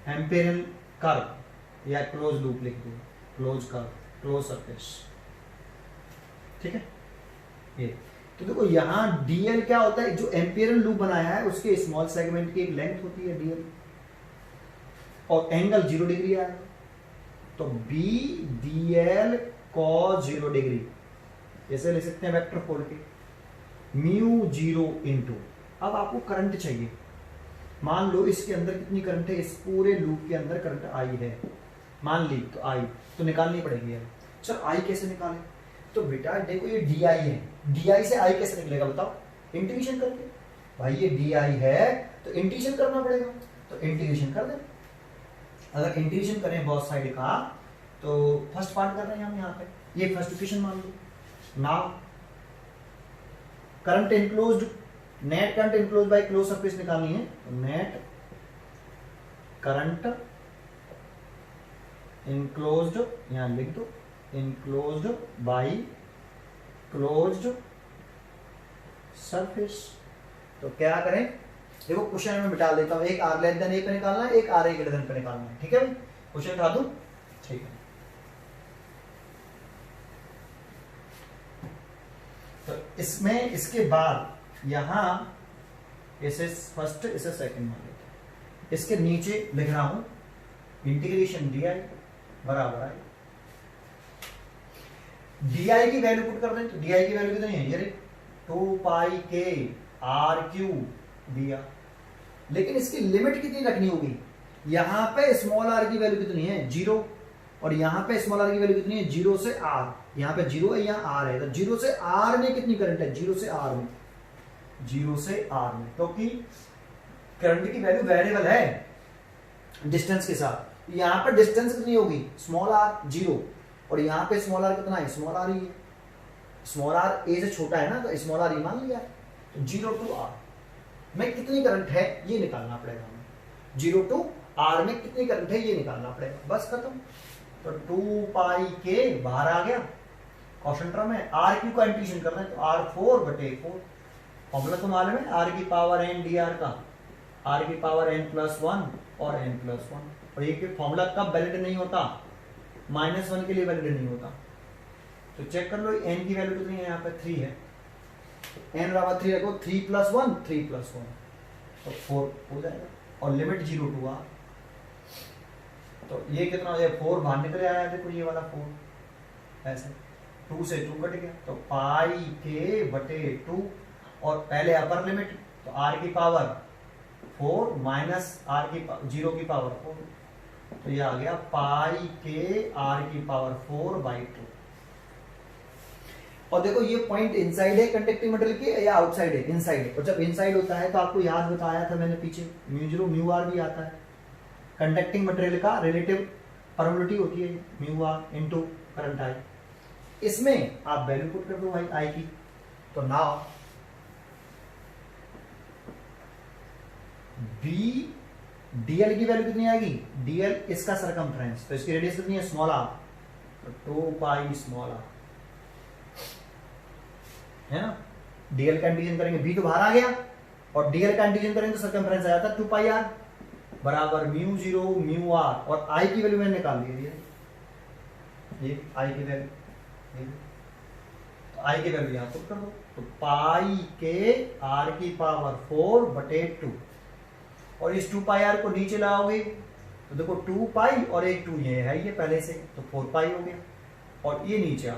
Amperian curve या क्लोज लूप लिख दो, क्लोज कर्व, क्लोज सरफेस, ठीक है। ये तो देखो यहां DL क्या होता है, जो एम्पेरियन लूप बनाया है उसके स्मॉल सेगमेंट की एक लेंथ होती है डीएल, और एंगल 0 डिग्री आएगा, तो B D L cos 0 degree, ऐसे लिख सकते हैं वेक्टर खोल के, म्यू 0 इंटू, अब आपको करंट चाहिए, मान लो इसके अंदर कितनी करंट है, इस पूरे लूप के अंदर करंट आई है, मान ली, तो आई तो निकालनी पड़ेगी यार। चल आई कैसे निकाले, तो बेटा देखो ये डी आई है, डी आई से आई कैसे निकलेगा बताओ, इंटीग्रेशन करके। भाई ये डी आई है तो इंटीग्रेशन करना पड़ेगा, तो इंटीग्रेशन कर दें। अगर इंटीग्रेशन करें बोथ साइड का, तो फर्स्ट पार्ट कर रहे हैं हम यहाँ पे, ये फर्स्ट इक्वेशन मान लो। Now current enclosed, net current enclose by close surface निकालनी है, तो नेट करंट इनक्लोज्ड, यहां लिख दो, इनक्लोज्ड बाय क्लोज्ड सरफेस। तो क्या करें, देखो क्वेश्चन में बिठा देता हूं, एक आर लेस देन ए पे निकालना है, एक आर ए ग्रेटर देन पे निकालना है, ठीक है भाई। क्वेश्चन दिखा दूं, ठीक है। तो इसमें इसके बाद यहां इसे फर्स्ट इसे सेकंड मान लेते हैं, इसके नीचे लिख रहा हूं इंटीग्रेशन डी आई बराबर आई, डी आई की वैल्यू पुट कर दें, तो डी आई की वैल्यू कितनी है, ये 2 पाई के आर क्यू दिया, लेकिन इसकी लिमिट कितनी रखनी होगी, यहां पे स्मॉल आर की वैल्यू कितनी है 0, और यहां पे स्मॉल आर की वैल्यू कितनी है 0 से आर, यहां पे 0 है, यहां आर है, तो 0 से आर में कितनी करंट है, 0 से आर में, 0 से आर में, क्योंकि करंट की वैल्यू वेरिएबल है डिस्टेंस के साथ, यहां पर डिस्टेंस कितनी होगी स्मॉल आर 0, और यहां पे स्मॉल आर कितना है, स्मॉल आर ही है, स्मॉल आर ए से छोटा है ना, तो स्मॉल आर ही मान लिया, तो 0 टू आर में कितनी करंट है ये निकालना पड़ेगा हमें, 0 टू आर में कितनी करंट है ये निकालना पड़ेगा, बस खत्म। तो 2 पाई के बाहर आ गया, क्वेश्चन टर्म है, आर क्यू का इंटीग्रेशन करना है, तो R4 बटे 4, फॉर्मूला तो मालूम है, आर की पावर एन डी आर का, आर की पावर n+1 और n+1, और ये फॉर्मूला कब वैलिड नहीं होता, -1 के लिए वैलिड नहीं होता, तो चेक कर लो n की वैल्यू कितनी है, यहाँ पे 3 है, n बराबर 3 रखो, 3+1 3+1 तो 4 हो जाएगा, और लिमिट 0 टू आर, तो ये कितना हो जाएगा, 4 बाहर निकल आया, देखो ये वाला 4 ऐसे, 2 से 2 कट गया, तो पाई के बटे 2, और पहले अपर लिमिट, तो r की पावर 4 माइनस r की 0 की पावर 4, तो ये आ गया पाई के r की पावर 4/2। और देखो ये पॉइंट इनसाइड है कंडक्टिंग मटेरियल के या आउटसाइड है, इनसाइड है, और जब इनसाइड होता है तो आपको याद बताया था मैंने पीछे, μ0 μr भी आता है, कंडक्टिंग मटेरियल का रिलेटिव परमिटिविटी होती है μr इनटू करंट आई, इसमें आप वैल्यू पुट कर दो भाई आई की, तो नाउ बी डीएल की वैल्यू कितनी आएगी, डीएल इसका सरकमफ्रेंस, तो इसकी रेडियस कितनी है स्मॉल आर, तो 2 पाई स्मॉल आर, है ना। डीएल का इंटीजन करेंगे बी तो बाहर आ गया, और डीएल का इंटीजन करेंगे तो सर्कमफ्रेंस आ जाता 2 पाई आर बराबर म्यू 0 म्यू आर, और आई की वैल्यू मैंने निकाल ली है, ये आई की वैल्यू, तो आई की वैल्यू यहां पुट कर दो, तो पाई के आर की पावर 4 बटे 2, और इस 2 पाई आर को नीचे लाओगे तो देखो 2 पाई और एक 2 ये है ये पहले से, तो 4 पाई हो गया, और ये नीचे आ,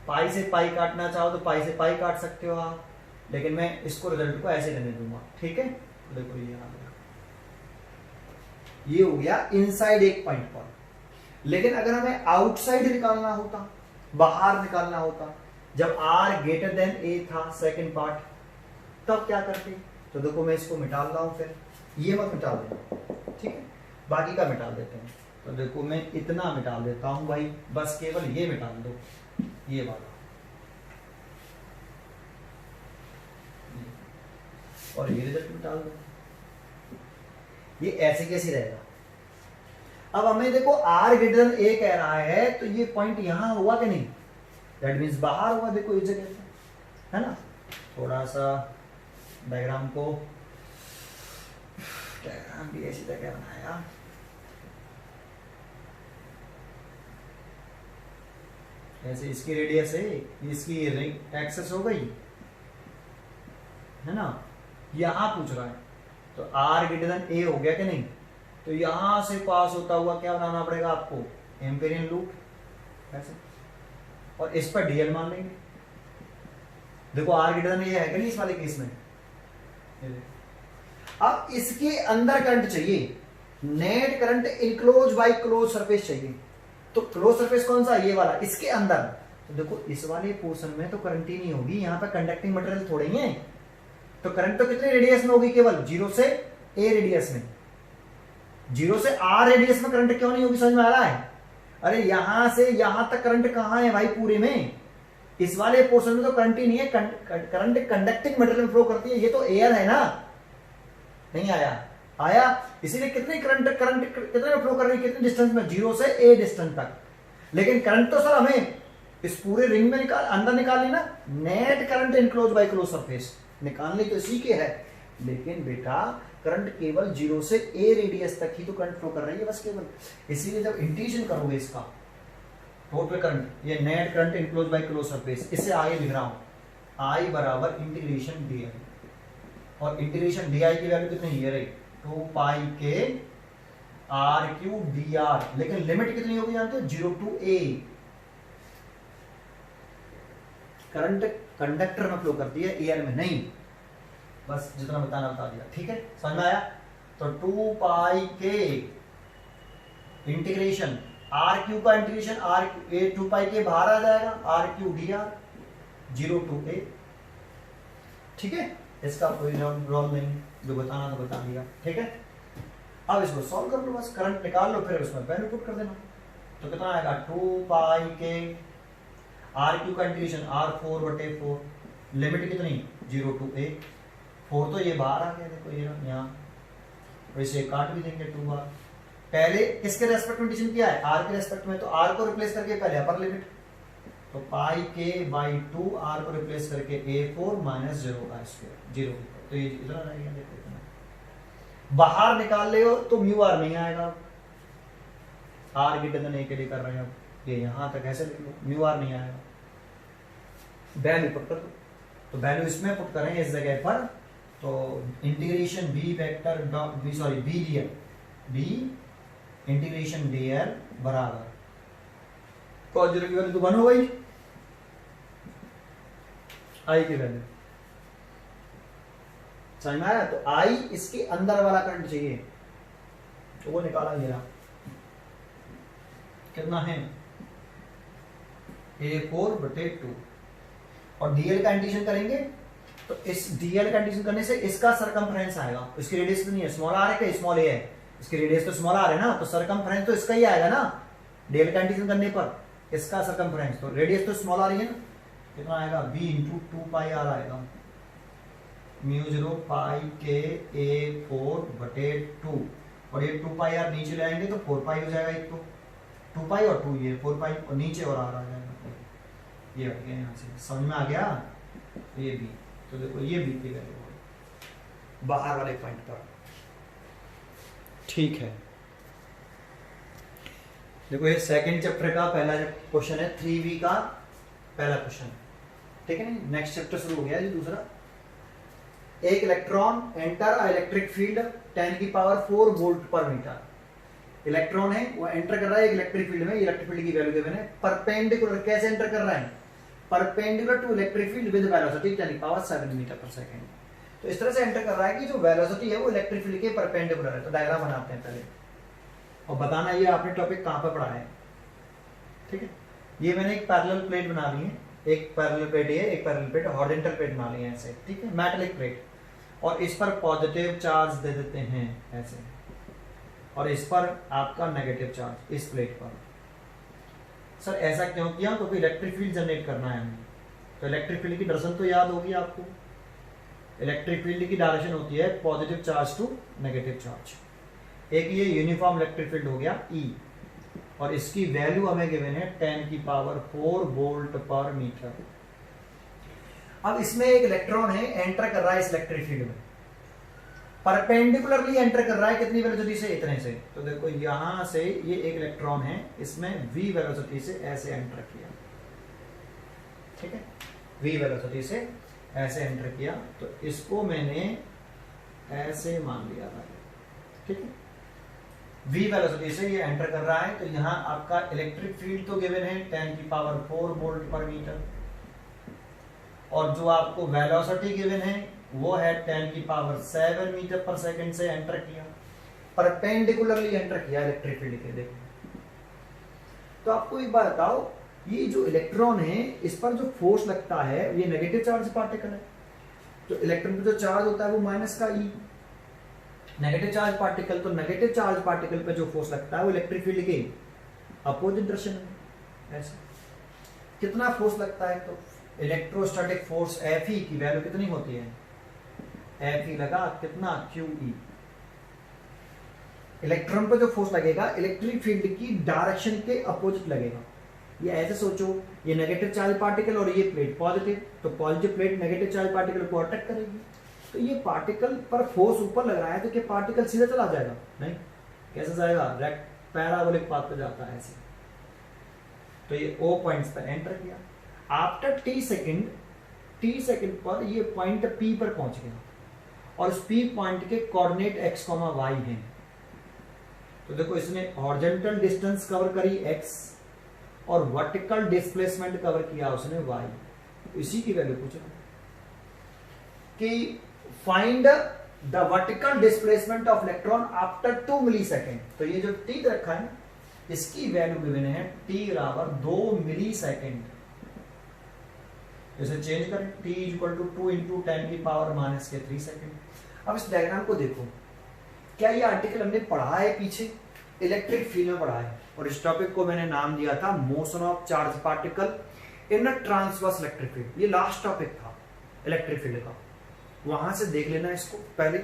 पाई से पाई काटना चाहो तो पाई से पाई काट सकते हो आप, लेकिन मैं इसको रिजल्ट को ऐसे रहने दूंगा, ठीक है। तो देखो ये आ गया, ये हो गया इनसाइड एक पॉइंट पर। लेकिन अगर हमें आउटसाइड निकालना होता, बाहर निकालना होता, जब आर ग्रेटर देन ए था सेकंड पार्ट, तब क्या करते। तो देखो मैं इसको मिटा रहा हूं, फिर ये मत मिटा देना, ठीक है, बाकी का मिटा देते हैं। तो देखो मैं इतना मिटा देता हूं भाई, बस केवल ये मिटा दो, ये वाला, और ये रिजल्ट मिटा दो, ये ऐसे कैसे रहेगा। अब हमें देखो आर ग्रेटर देन ए कह रहा है, तो ये पॉइंट यहां हुआ कि नहीं, दैट मीन्स बाहर हुआ, देखो इस जगह पे, है ना। थोड़ा सा डायग्राम को, डायग्राम भी ऐसी जगह बनाया, ऐसे इसकी रेडियस है, इसकी रिंग एक्सेस हो गई, है ना, यहां पूछ रहा है, तो आर ग्रेटर देन ए हो गया कि नहीं, तो यहां से पास होता हुआ क्या बनाना पड़ेगा आपको, एम्पेरियन लूप ऐसे, और इस पर डीएल मान लेंगे। देखो आर ग्रेटर देन ए है कि नहीं इस वाले केस में। अब इसके अंदर करंट चाहिए, net current enclose by close surface चाहिए, तो क्लोज सरफेस कौन सा, ये वाला, इसके अंदर। तो देखो इस वाले पोर्शन में तो करंट ही नहीं होगी, यहां पर कंडक्टिंग मटेरियल थोड़े ही है, तो करंट तो कितने रेडियस में होगी, केवल 0 से a रेडियस में, 0 से r रेडियस में करंट क्यों नहीं होगी, समझ में आ रहा है। अरे यहां से यहां तक करंट कहां है भाई पूरे में, इस वाले पोर्शन में तो करंट ही नहीं है, करंट कंडक्टिंग मटेरियल में फ्लो करती है, ये तो एयर है ना, नहीं आया, आया, इसीलिए कितने करंट कितने में फ्लो कर रही है, कितने डिस्टेंस में, 0 से a डिस्टेंस तक। लेकिन करंट तो सर हमें इस पूरे रिंग में अंदर निकालनी ना, net current enclose by close surface निकालने तो इसी के है, लेकिन बेटा करंट केवल 0 से a रेडियस तक ही तो करंट फ्लो कर रही है बस केवल, इसीलिए जब इंटीग्रेशन करोगे इसका टोटल करंट, ये net current enclose by close surface, इससे आगे लिख रहा हूं I बराबर इंटीग्रेशन डी, और इंटीग्रेशन डी की वैल्यू कितनी है, रही 2 पाई के आर क्यू डी आर, लेकिन लिमिट कितनी होगी जानते हो, 0 टू a। करंट कंडक्टर में फ्लो करती है, एयर में नहीं, बस जितना बताना बता दिया, ठीक है, समझ में आया। तो 2 पाई के इंटीग्रेशन आर क्यू का इंटीग्रेशन आर ए 2 पाई के बाहर आ जाएगा, R Q D R 0 to a, ठीक है, इसका कोई रोल नहीं, जो बताना तो बता दिया, ठीक है। अब इसको सॉल्व कर लो, बस करंट निकाल लो, फिर उसमें वैल्यू पुट कर देना, तो कितना आएगा 2 पाई के आर क्यू का इंटीग्रेशन आर 4 बटे 4, लिमिट कितनी 0 टू a, 4 तो ये बाहर आ गया, देखो ये यहाँ, वैसे काट भी देंगे 2 बार, पहले किसके रेस्पेक्ट में डिवीजन किया है, आर के रेस्पेक्ट में, तो आर को रिप्लेस करके पहले अपर लिमिट, तो पाई के बाई 2 आर को रिप्लेस करके a4 माइनस 0 का स्क्वायर 0, तो ये इतना रहेगा, देखो इतना। बाहर निकाल ले हो तो म्यू आर नहीं आएगा, आर ग्रेटर देन a के लिए कर रहे हैं, अब ये यहां तक ऐसे लिख लो, म्यू आर नहीं आएगा, वैल्यू पुट कर दो, तो वैल्यू इसमें पुट करें इस जगह पर, तो integration B vector B sorry B D L, B integration D L बराबर cos 0 की वैल्यू तो 1 हो गई, आई की वैल्यू समझ में आया। तो आई इसके अंदर वाला करंट चाहिए, तो वो निकाला ये रहा, कितना है a4 बटे 2, और डीएल का इंटीग्रेशन करेंगे तो इस डीएल का इंटीग्रेशन करने से इसका सरकमफ्रेंस आएगा, इसकी रेडियस तो नहीं है, स्मॉल आर है क्या, स्मॉल ए है, इसकी रेडियस तो स्मॉल आर है ना, तो सरकमफ्रेंस तो इसका ही आएगा ना, डीएल का इंटीग्रेशन करने पर इसका सरकमफ्रेंस, तो रेडियस तो स्मॉल आर ही है ना, कितना आएगा b इंटू 2 पाई आर आएगा, म्यू 0 पाई के a4 बटे 2, और ये 2 पाई आर नीचे ले आएंगे तो 4 पाई हो जाएगा, एक तो 2 पाई और 2 ये 4 पाई, और नीचे और आर आ जाएगा, ये आ गया यहाँ से, समझ में आ गया। ये बी, तो देखो ये बी की वैल्यू है बाहर वाले पॉइंट पर। ठीक है, देखो ये सेकंड चैप्टर का पहला क्वेश्चन है, 3V का पहला क्वेश्चन, ठीक है। नेक्स्ट चैप्टर शुरू हो गया जी दूसरा। एक electron enter electric field 10⁴ volt पर मीटर। इलेक्ट्रॉन है वो एंटर कर रहा है एक इलेक्ट्रिक फील्ड में, इलेक्ट्रिक फील्ड की वैल्यू गिवन है, परपेंडिकुलर, कैसे एंटर कर रहा है, perpendicular to electric field with velocity 10⁻⁷ metre पर सेकंड। तो इस तरह से एंटर कर रहा है कि जो वेलोसिटी है वो इलेक्ट्रिक फील्ड के परपेंडिकुलर है। तो डायग्राम बनाते हैं पहले और बताना ये आपने टॉपिक कहां पर पढ़ा है, ठीक है। ये मैंने एक पैरेलल प्लेट बना ली है, एक पैरेलल प्लेट है, एक पैरेलल प्लेट हॉरिजॉन्टल प्लेट बना ली है ऐसे, ठीक है, मेटालिक प्लेट, और इस पर पॉजिटिव चार्ज दे देते हैं ऐसे, और इस पर आपका नेगेटिव चार्ज इस प्लेट पर। सर ऐसा क्यों किया, क्योंकि इलेक्ट्रिक फील्ड जनरेट करना है हमें। तो इलेक्ट्रिक फील्ड की डायरेक्शन तो याद होगी आपको, इलेक्ट्रिक फील्ड की डायरेक्शन होती है positive charge to negative charge. एक ये यूनिफॉर्म इलेक्ट्रिक फील्ड हो गया ई, और इसकी वैल्यू हमें गिवन है 10⁴ वोल्ट पर मीटर। अब इसमें एक इलेक्ट्रॉन है एंटर कर रहा है इस इलेक्ट्रिक फील्ड में, परपेंडिकुलरली एंटर कर रहा है कितनी वेलोसिटी से, इतने से। तो देखो यहां से ये एक इलेक्ट्रॉन है, इसमें v वेलोसिटी से ऐसे एंटर किया, ठीक है, v वेलोसिटी से ऐसे एंटर किया, तो इसको मैंने ऐसे मान लिया था, ठीक है। v वेलोसिटी से ये एंटर कर रहा है, तो यहां आपका इलेक्ट्रिक फील्ड तो गिवन है 10⁴ वोल्ट पर मीटर, और जो आपको वेलोसिटी गिवन है वो है 10⁷ मीटर पर सेकंड से एंटर किया, परपेंडिकुलरली एंटर किया इलेक्ट्रिक फील्ड के। देखो तो आपको एक बात बताओ, ये जो इलेक्ट्रॉन है इस पर जो फोर्स लगता है ये नेगेटिव चार्ज पार्टिकल है, तो इलेक्ट्रॉन पर जो चार्ज होता है वो माइनस का ई, नेगेटिव चार्ज पार्टिकल, तो नेगेटिव चार्ज पार्टिकल पे जो फोर्स लगता है वो इलेक्ट्रिक फील्ड के अपोजिट डायरेक्शन में ऐसे। कितना फोर्स लगता है, तो इलेक्ट्रोस्टैटिक फोर्स Fe की वैल्यू कितनी होती है, Fe लगा कितना QE। इलेक्ट्रॉन पर जो फोर्स लगेगा इलेक्ट्रिक फील्ड की डायरेक्शन के अपोजिट लगेगा। ये ऐसे सोचो, ये नेगेटिव चार्ज पार्टिकल और ये प्लेट पॉजिटिव, तो positive plate negative charge particle को अट्रैक्ट करेगी, तो ये पार्टिकल पर फोर्स ऊपर लग रहा है, तो क्या पार्टिकल सीधा चला जाएगा, नहीं, कैसे जाएगा, पैराबोलिक पाथ पे जाता है ऐसे। तो ये O पॉइंट्स पर एंटर किया, आफ्टर t सेकंड पर ये पॉइंट P पर पहुंच गया, और उस P पॉइंट के कोऑर्डिनेट x, y हैं। तो देखो इसने हॉरिजॉन्टल डिस्टेंस कवर करी x और वर्टिकल डिस्प्लेसमेंट कवर किया उसने y। तो इसी की वैल्यू पूछ रहा कि find the vertical displacement of electron after 2 millisecond. तो ये जो t रखा है इसकी वैल्यू गिवन है t बराबर 2 मिलीसेकंड। इसे चेंज करें, t equal to 2 into 10⁻³ second. अब इस डायग्राम को देखो, क्या ये आर्टिकल हमने पढ़ा है पीछे, इलेक्ट्रिक फील्ड में पढ़ा है, और इस टॉपिक को मैंने नाम दिया था motion of charge particle in a transverse electric field. ये लास्ट टॉपिक था इलेक्ट्रिक फील्ड का, वहां से देख लेना इसको पहले,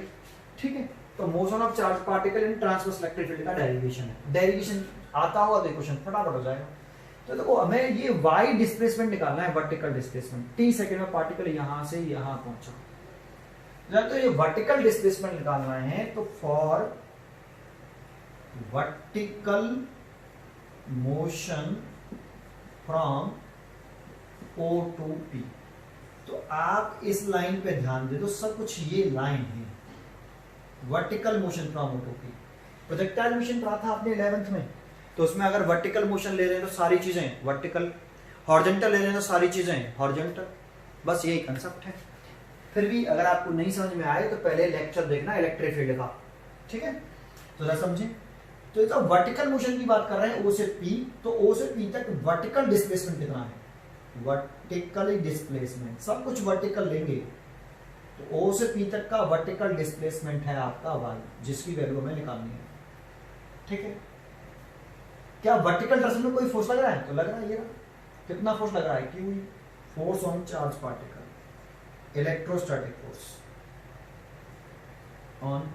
ठीक है। तो motion of charge particle in transverse electric field का डेरिवेशन है, डेरिवेशन आता हुआ देखो क्वेश्चन फटाफट हो जाएगा। तो देखो हमें ये y डिस्प्लेसमेंट निकालना है, वर्टिकल डिस्प्लेसमेंट, t सेकंड में पार्टिकल यहां से यहां पहुंचा, जब तो ये वर्टिकल डिस्प्लेसमेंट निकालना है, तो for vertical motion from O to P, तो आप इस लाइन पे ध्यान दे दो, सब कुछ ये लाइन है, vertical motion from O to P। Projectile motion पढ़ा था आपने 11th में, तो उसमें अगर वर्टिकल मोशन ले रहे हैं तो सारी चीजें वर्टिकल, हॉरिजॉन्टल ले रहे हैं तो सारी चीजें हॉरिजॉन्टल, बस यही कंसेप्ट है। फिर भी अगर आपको नहीं समझ में आए तो पहले लेक्चर देखना इलेक्ट्रिक फील्ड का, ठीक है, तो जरा समझे। तो ये तो वर्टिकल मोशन की बात कर रहे हैं O से P, तो O से P तक वर्टिकल डिस्प्लेसमेंट कितना है, वर्टिकल डिस्प्लेसमेंट, सब कुछ वर्टिकल लेंगे, तो O से P तक का वर्टिकल डिस्प्लेसमेंट है आपका y, जिसकी वैल्यू हमें निकालनी है, ठीक है। क्या वर्टिकल डायरेक्शन में कोई फोर्स लग रहा है, तो लग रहा है, ये कितना फोर्स लग रहा है, क्यों, force on charge particle, electrostatic force on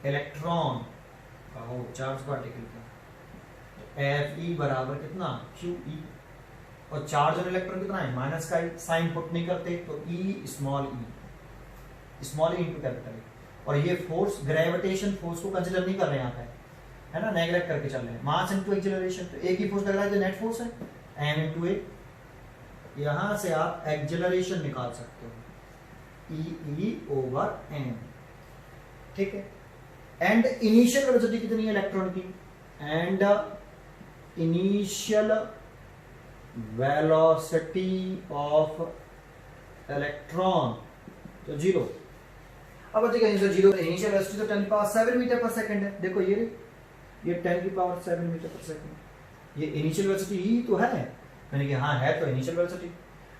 electron का चार्ज पार्टिकल का, तो Fe बराबर कितना QE, और चार्ज और इलेक्ट्रॉन कितना है माइनस का, साइन पुट नहीं करते तो ई स्मॉल ई इंटू कैपिटल। और ये फोर्स ग्रेविटेशन फोर्स को कंसीडर नहीं कर रहे हैं यहाँ पे, है ना, नेगलेक्ट करके चल रहे हैं। मास इनटू एक्सेलरेशन, तो एक ही फोर्स लग रहा है जो नेट फोर्स है, एम इनटू ए। यहां से आप एक्सेलरेशन निकाल सकते हो, ई ओवर एम, ठीक है। एंड इनिशियल वेलोसिटी कितनी है इलेक्ट्रॉन की, and initial velocity of electron तो 0। अब देखिए 0 इनिशियल वेलोसिटी तो 10 की पावर 7 मीटर पर सेकंड है। देखो ये 10 की पावर 7 मीटर पर सेकंड, ये इनिशियल वेलोसिटी ही तो है। मैंने कहा हाँ है तो इनिशियल वेलोसिटी,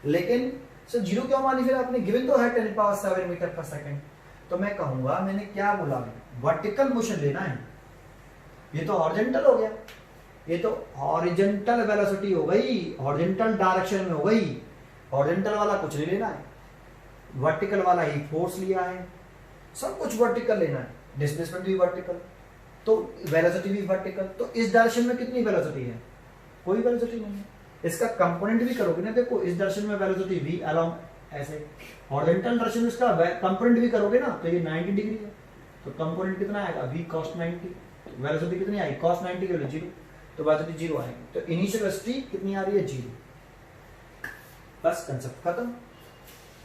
लेकिन सर 0 क्यों मानी फिर आपने, गिवन तो है 10 की पावर 7 मीटर पर सेकंड। तो मैं कहूंगा मैंने क्या बोला, वर्टिकल मोशन लेना है, ये तो हॉरिजॉन्टल हो गया, ये तो हॉरिजॉन्टल वेलोसिटी हो गई, हॉरिजॉन्टल डायरेक्शन में हो गई। हॉरिजॉन्टल वाला कुछ नहीं लेना है, वर्टिकल वाला ही फोर्स लिया है, सब कुछ वर्टिकल लेना है, डिस्प्लेसमेंट भी वर्टिकल, तो वेलोसिटी भी वर्टिकल। तो इस डायरेक्शन में कितनी वेलोसिटी है, कोई वेलोसिटी नहीं है। इसका कंपोनेंट भी करोगे ना, देखो इस डायरेक्शन में वेलोसिटी v अलोंग ऐसे, हॉरिजॉन्टल डायरेक्शन में इसका कंपोनेंट भी करोगे ना तो ये 90 डिग्री है, तो कंपोनेंट कितना आएगा v cos 90, वेलोसिटी कितनी आएगी cos 90 के लिए 0, तो वेलोसिटी 0 आएगी। तो इनिशियल वेलोसिटी कितनी आ रही है 0, बस कंसेप्ट खत्म।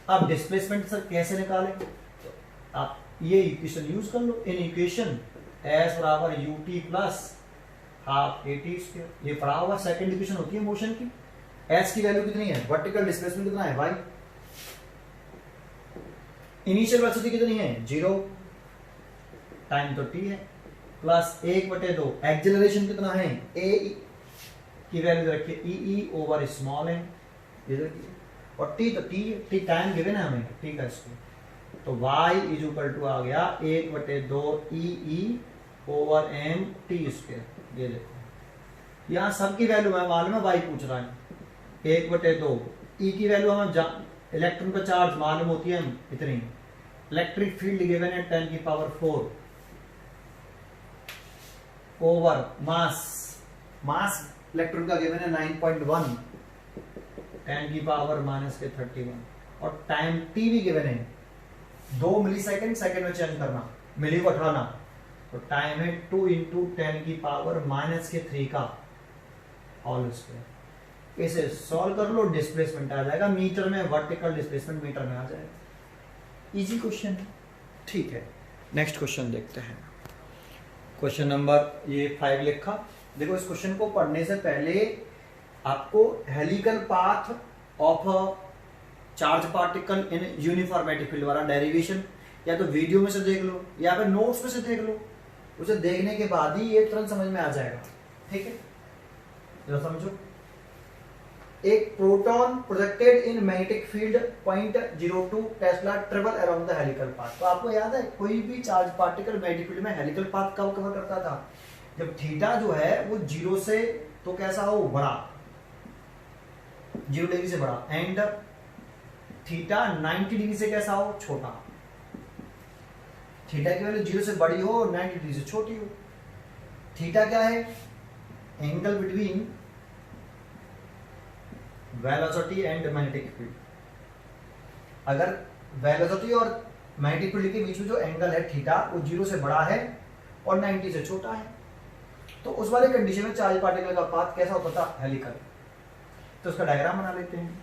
अब डिस्प्लेसमेंट सर कैसे निकालें, तो आप ये इक्वेशन यूज कर लो, इन इक्वेशन s बराबर ut plus half at square, ये पढ़ा हुआ सेकंड इक्वेशन होती है मोशन की। s की वैल्यू कितनी है, वर्टिकल डिस्प्लेसमेंट कितना है y, इनिशियल वेलोसिटी कितनी है 0, टाइम तो t है, प्लस 1/2, एक्सेलरेशन कितना है a की वैल्यू रखिए ई ओवर स्मॉल है, और t तो t टाइम गिवन है हमें, t का स्क्वायर, तो y इज इक्वल टू आ गया 1/2 ई ओवर m t स्क्वायर। ये देखो यहाँ सबकी वैल्यू है मालूम है, y पूछ रहा है 1/2, ई की वैल्यू हमें इलेक्ट्रॉन का चार्ज मालूम होती है इतनी, इलेक्ट्रिक फील्ड गिवन है 10 की पावर 4 ओवर मास इलेक्ट्रॉन का गिवन है 9.1 10 की पावर -31, और टाइम t भी गिवन है 2 मिलीसेकंड, सेकंड में चेंज करना, मिली को हटाना, तो टाइम है 2 × 10 की पावर -3 का होल स्क्वायर। इसे सॉल्व कर लो, डिस्प्लेसमेंट आ जाएगा मीटर में, वर्टिकल डिस्प्लेसमेंट मीटर में आ जाएगा। इजी क्वेश्चन है, ठीक है। नेक्स्ट क्वेश्चन देखते हैं, क्वेश्चन नंबर ये 5 लिखा। देखो इस क्वेश्चन को पढ़ने से पहले आपको helical path of charge particle in uniformatic field वाला डेरिवेशन या तो वीडियो में से देख लो या फिर नोट्स में से देख लो, उसे देखने के बाद ही ये तुरंत समझ में आ जाएगा, ठीक है। जरा समझो, एक proton projected in magnetic field 0.02 Tesla travel around the helical path. तो आपको याद है कोई भी चार्ज पार्टिकल मैग्नेटिक फील्ड में हेलिकल पाथ कब कवर करता था, जब थीटा जो है वो 0 से तो कैसा हो बड़ा, 0 डिग्री से बड़ा, एंड थीटा 90 डिग्री से कैसा हो छोटा। थीटा की वैल्यू 0 से बड़ी हो और 90 डिग्री से छोटी हो। थीटा क्या है, angle between velocity and magnetic field. अगर वेलोसिटी और मैग्नेटिक फील्ड के बीच में जो एंगल है थीटा वो 0 से बड़ा है और 90 से छोटा है, तो उस वाले कंडीशन में चार्ज पार्टिकल का पाथ कैसा होता था, हेलिकल। तो उसका डायग्राम बना लेते हैं।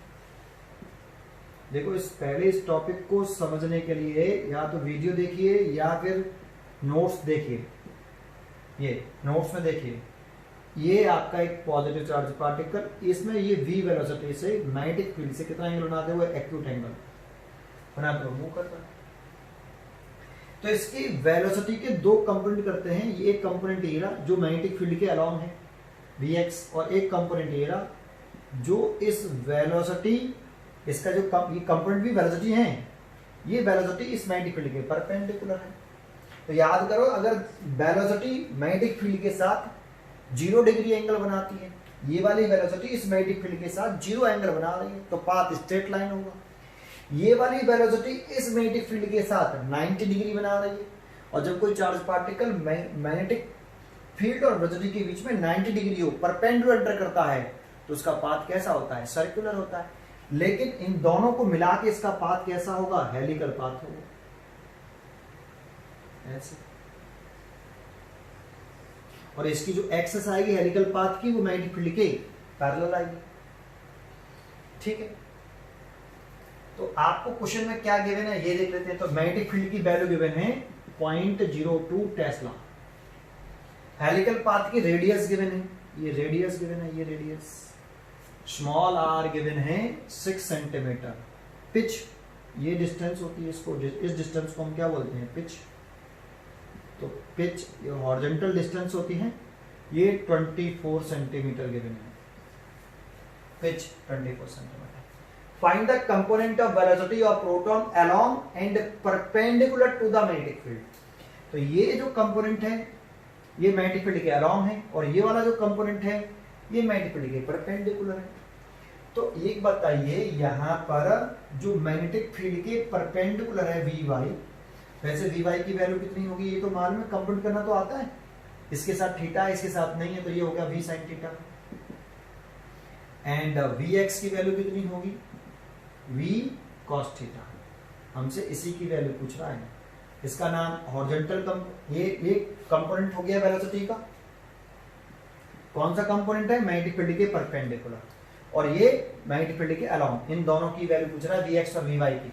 देखो इस टॉपिक को समझने के लिए या तो वीडियो देखिए या फिर नोट्स देखिए। ये नोट्स में देखिए, ये आपका एक पॉजिटिव चार्ज पार्टिकल, इसमें ये v वेलोसिटी से मैग्नेटिक फील्ड से कितना एंगल बनाते हुए एक्यूट एंगल बनाते हुए मूव करता है। तो इसकी वेलोसिटी के दो कंपोनेंट करते हैं, ये एक कंपोनेंट ये रहा जो मैग्नेटिक फील्ड के अलोंग है vx, और एक कंपोनेंट ये रहा जो इस वेलोसिटी, इसका जो ये कंपोनेंट भी वेलोसिटी है, ये वेलोसिटी इस मैग्नेटिक फील्ड के परपेंडिकुलर है। तो याद करो, अगर वेलोसिटी मैग्नेटिक फील्ड के साथ 0 डिग्री एंगल बनाती है, ये वाली वेलोसिटी इस मैग्नेटिक फील्ड के साथ 0 एंगल बना रही है, तो पाथ स्ट्रेट लाइन होगा। ये वाली वेलोसिटी इस मैग्नेटिक फील्ड के साथ 90 डिग्री बना रही है, और जब कोई चार्ज पार्टिकल मैग्नेटिक फील्ड और वेलोसिटी के बीच में 90 डिग्री हो, परपेंडिकुलर एंटर करता है, तो उसका पाथ कैसा होता है, सर्कुलर होता है। लेकिन इन दोनों को मिला के इसका पाथ कैसा होगा, हेलिकल पाथ होगा, ऐसे। और इसकी जो एक्सेस आएगी हेलिकल पाथ की, वो मैग्नेटिक फील्ड के पैरेलल आएगी, ठीक है। तो आपको क्वेश्चन में क्या गिवन है ये देख लेते हैं। तो मैग्नेटिक फील्ड की वैल्यू गिवन है 0.02 टेस्ला। हेलिकल पाथ की रेडियस गिवन है, ये रेडियस गिवन है, ये रेडियस स्मॉल r गिवन है 6 सेंटीमीटर। पिच, ये डिस्टेंस होती है, इसको इस डिस्टेंस को हम क्या बोलते हैं, पिच। तो पिच ये हॉरिजॉन्टल डिस्टेंस होती है, ये 24 सेंटीमीटर गिवन है, pitch 24 centimetre. Find the component of velocity of proton along and perpendicular to the magnetic field. तो ये जो कंपोनेंट है ये मैग्नेटिक फील्ड के अलोंग है, और ये वाला जो कंपोनेंट है ये मैग्नेटिक फील्ड के परपेंडिकुलर है। तो एक बताइए, यहां पर जो मैग्नेटिक फील्ड के परपेंडिकुलर है वी वाई, वैसे वी वाई की वैल्यू कितनी होगी ये तो मालूम है, कंप्यूट करना तो आता है। इसके साथ थीटा है, इसके साथ नहीं है, तो ये हो गया V sine theta. And V X की वैल्यू कितनी होगी, वी कॉस थीटा। हमसे इसी की वैल्यू पूछ रहा है। इसका नाम हॉरिजॉन्टल ये कंपोनेंट हो गया वेलोसिटी का। कौन सा कंपोनेंट है, मैग्नेटिक फील्ड के परपेंडिकुलर, और ये मैग्नेटिक फील्ड के अलोंग। इन दोनों की वैल्यू पूछ रहा है, वी एक्स और वी वाई की।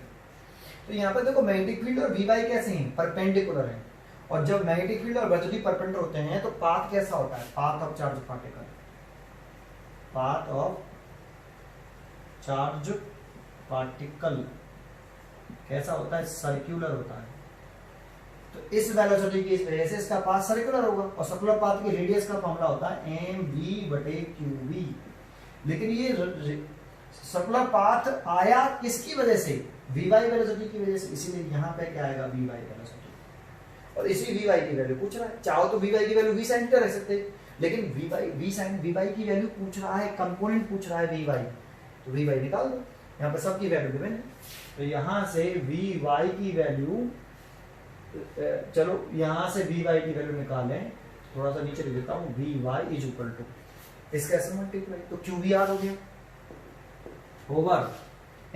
तो यहाँ पर देखो मैग्नेटिक फील्ड और वी वाई कैसे हैं, परपेंडिकुलर है। और जब मैग्नेटिक फील्ड और वेलोसिटी परपेंडिकुलर होते हैं तो पाथ कैसा होता है, path of charge particle, path of charge particle कैसा होता है, सर्कुलर होता है। तो इस वेलोसिटी की वजह से इसका पाथ सर्कुलर होगा, और सर्कुलर पाथ की रेडियस का फॉर्मूला होता है mv/qv। लेकिन ये सर्कुलर पाथ आया किसकी वजह से, vy वेलोसिटी की वजह से, इसीलिए यहाँ पे क्या आएगा, vy वेलोसिटी। और इसी vy की वैल्यू पूछ रहा है। चाहो तो vy की वैल्यू v sin रह सकते, लेकिन vy की वैल्यू पूछ रहा है, कंपोनेंट पूछ रहा है vy, तो vy निकाल दो। यहाँ पर सबकी वैल्यू गिवन है, तो यहाँ से vy की वैल्यू, चलो यहां से vy की वैल्यू निकालें, थोड़ा सा नीचे लिख देता हूं, vy इज इक्वल टू इसका ऐसे मल्टीप्लाई, तो qvr हो गया ओवर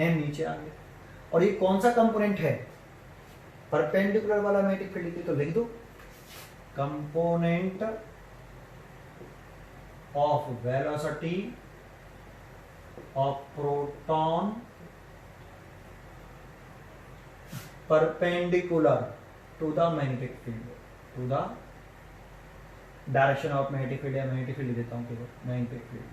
m नीचे आ गया। और ये कौन सा कंपोनेंट है, परपेंडिकुलर वाला मैग्नेटिक फील्ड की, तो लिख दो component of velocity of proton perpendicular to the magnetic field, to the direction of magnetic field, या मैग्नेटिक फील्ड देता हूं केवल मैग्नेटिक फील्ड।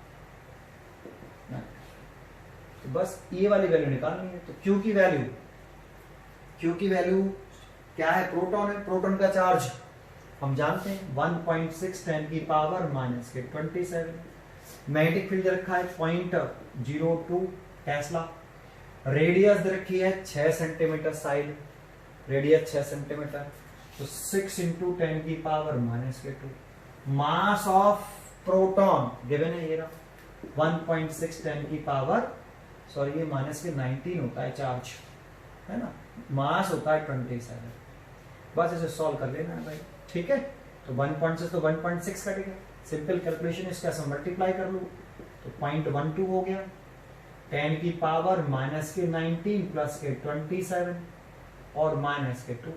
तो बस ये वाली वैल्यू निकालनी है। तो Q की वैल्यू क्या है, प्रोटॉन है, प्रोटॉन का चार्ज हम जानते हैं 1.6 × 10⁻⁻27। मैग्नेटिक फील्ड रखा है 0.02 टेस्ला। रेडियस दे रखी है 6 सेंटीमीटर साइड, रेडियस 6 सेंटीमीटर, तो 6 × 10⁻⁻²। मास ऑफ प्रोटॉन गिवन है ये रहा 1.6 ये -19 होता है चार्ज, है ना, मास होता है 27। बस इसे सॉल्व कर लेना है भाई, ठीक है। तो 1.6 तो 1.6 कटेगा, सिंपल कैलकुलेशन, इसका सब मल्टीप्लाई कर लो तो 0.12 हो गया, 10⁻⁻19 + 27 और -2,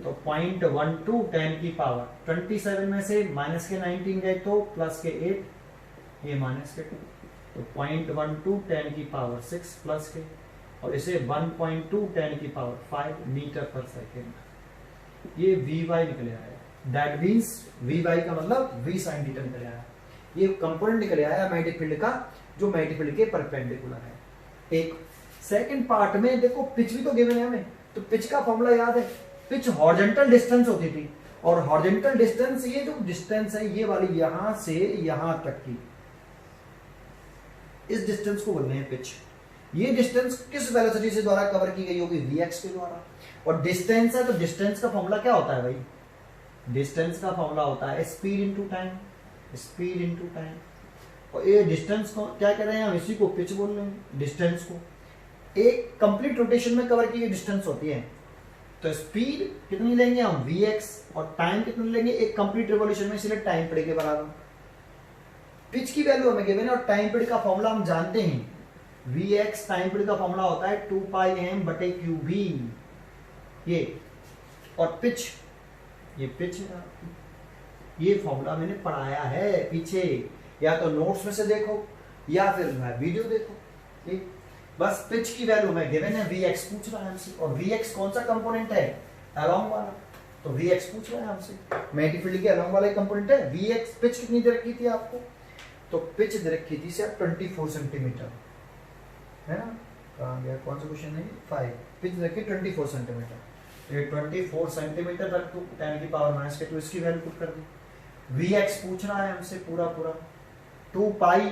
तो 0.12 10⁻27 में से -19 गए तो +8, ये -2, तो 0.12 10⁻6 +, और इसे 1.2 10⁻5 मीटर पर सेकेंड। ये Vy निकले आया, दैट मीन्स Vy का मतलब V sin थीटा निकले आया। ये कंपोनेंट निकले आया मैग्नेटिक फील्ड का, जो मैग्नेटिक फील्ड के परपेंडिकुलर है। एक सेकंड पार्ट में देखो पिच भी तो गिवन है हमें, तो पिच का फॉर्मूला याद है, पिच हॉरिजॉन्टल डिस्टेंस होती थी, और हॉरिजॉन्टल डिस्टेंस, ये जो डिस्टेंस है ये वाली यहां से यहां तक की, इस डिस्टेंस को बोलते हैं पिच। ये डिस्टेंस किस वेलोसिटी से द्वारा कवर की गई होगी, vx के द्वारा। और डिस्टेंस है तो डिस्टेंस का फॉर्मूला क्या होता है भाई, डिस्टेंस का फॉर्मूला होता है speed into time, speed into time. और ये डिस्टेंस को क्या कह रहे हैं हम, इसी को पिच बोल रहे हैं, डिस्टेंस को। एक कंप्लीट रोटेशन में कवर की गई डिस्टेंस होती है, तो स्पीड कितनी लेंगे हम, vx, और टाइम कितनी लेंगे एक कंप्लीट रिवॉल्यूशन में, इसलिए टाइम पड़ेगा बराबर। पिच की वैल्यू हमें गिवन है और टाइम पीरियड का फॉर्मूला हम जानते हैं। Vx टाइम पीरियड का फॉर्मूला होता है 2 पाई m बटे QV। ये और पिच, ये पिच है, ये फॉर्मूला मैंने पढ़ाया है पीछे, या तो नोट्स में से देखो या फिर वीडियो देखो। ठीक, बस पिच की वैल्यू में गिवन है, Vx पूछ रहा है हमसे, और Vx कौन सा कंपोनेंट है, अलोंग वाला, तो Vx पूछ रहा है हमसे, मैग्नेटिक फील्ड के अलोंग वाला कंपोनेंट है Vx। पिच कितनी दे रखी थी आपको, तो पिच दे रखी थी सिर्फ 24 सेंटीमीटर, है ना, कहाँ गया, कौन सा क्वेश्चन है, 5, पिच दे रखी 24 सेंटीमीटर, ये 24 सेंटीमीटर रख दो 10 की पावर माइनस के, तो इसकी वैल्यू पुट कर दी। Vx पूछ रहा है हमसे पूरा पूरा, 2 पाई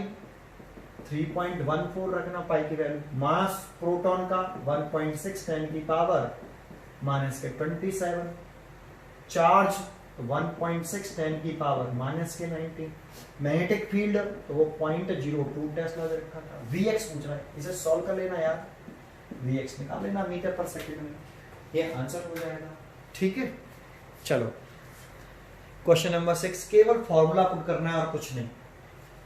3.14 रखना पाई की वैल्यू, मास प्रोटॉन का 1.6 10 की पावर माइनस के 27, चार्ज 1.6 10 की पावर माइनस के 19, मैग्नेटिक फील्ड तो वो 0.02 टेस्ला दे रखा था। Vx पूछ रहा है, इसे सॉल्व कर लेना यार, Vx निकाल लेना मीटर पर सेकंड में, ये आंसर हो जाएगा। ठीक है, चलो क्वेश्चन नंबर 6, केवल फॉर्मूला पुट करना है और कुछ नहीं।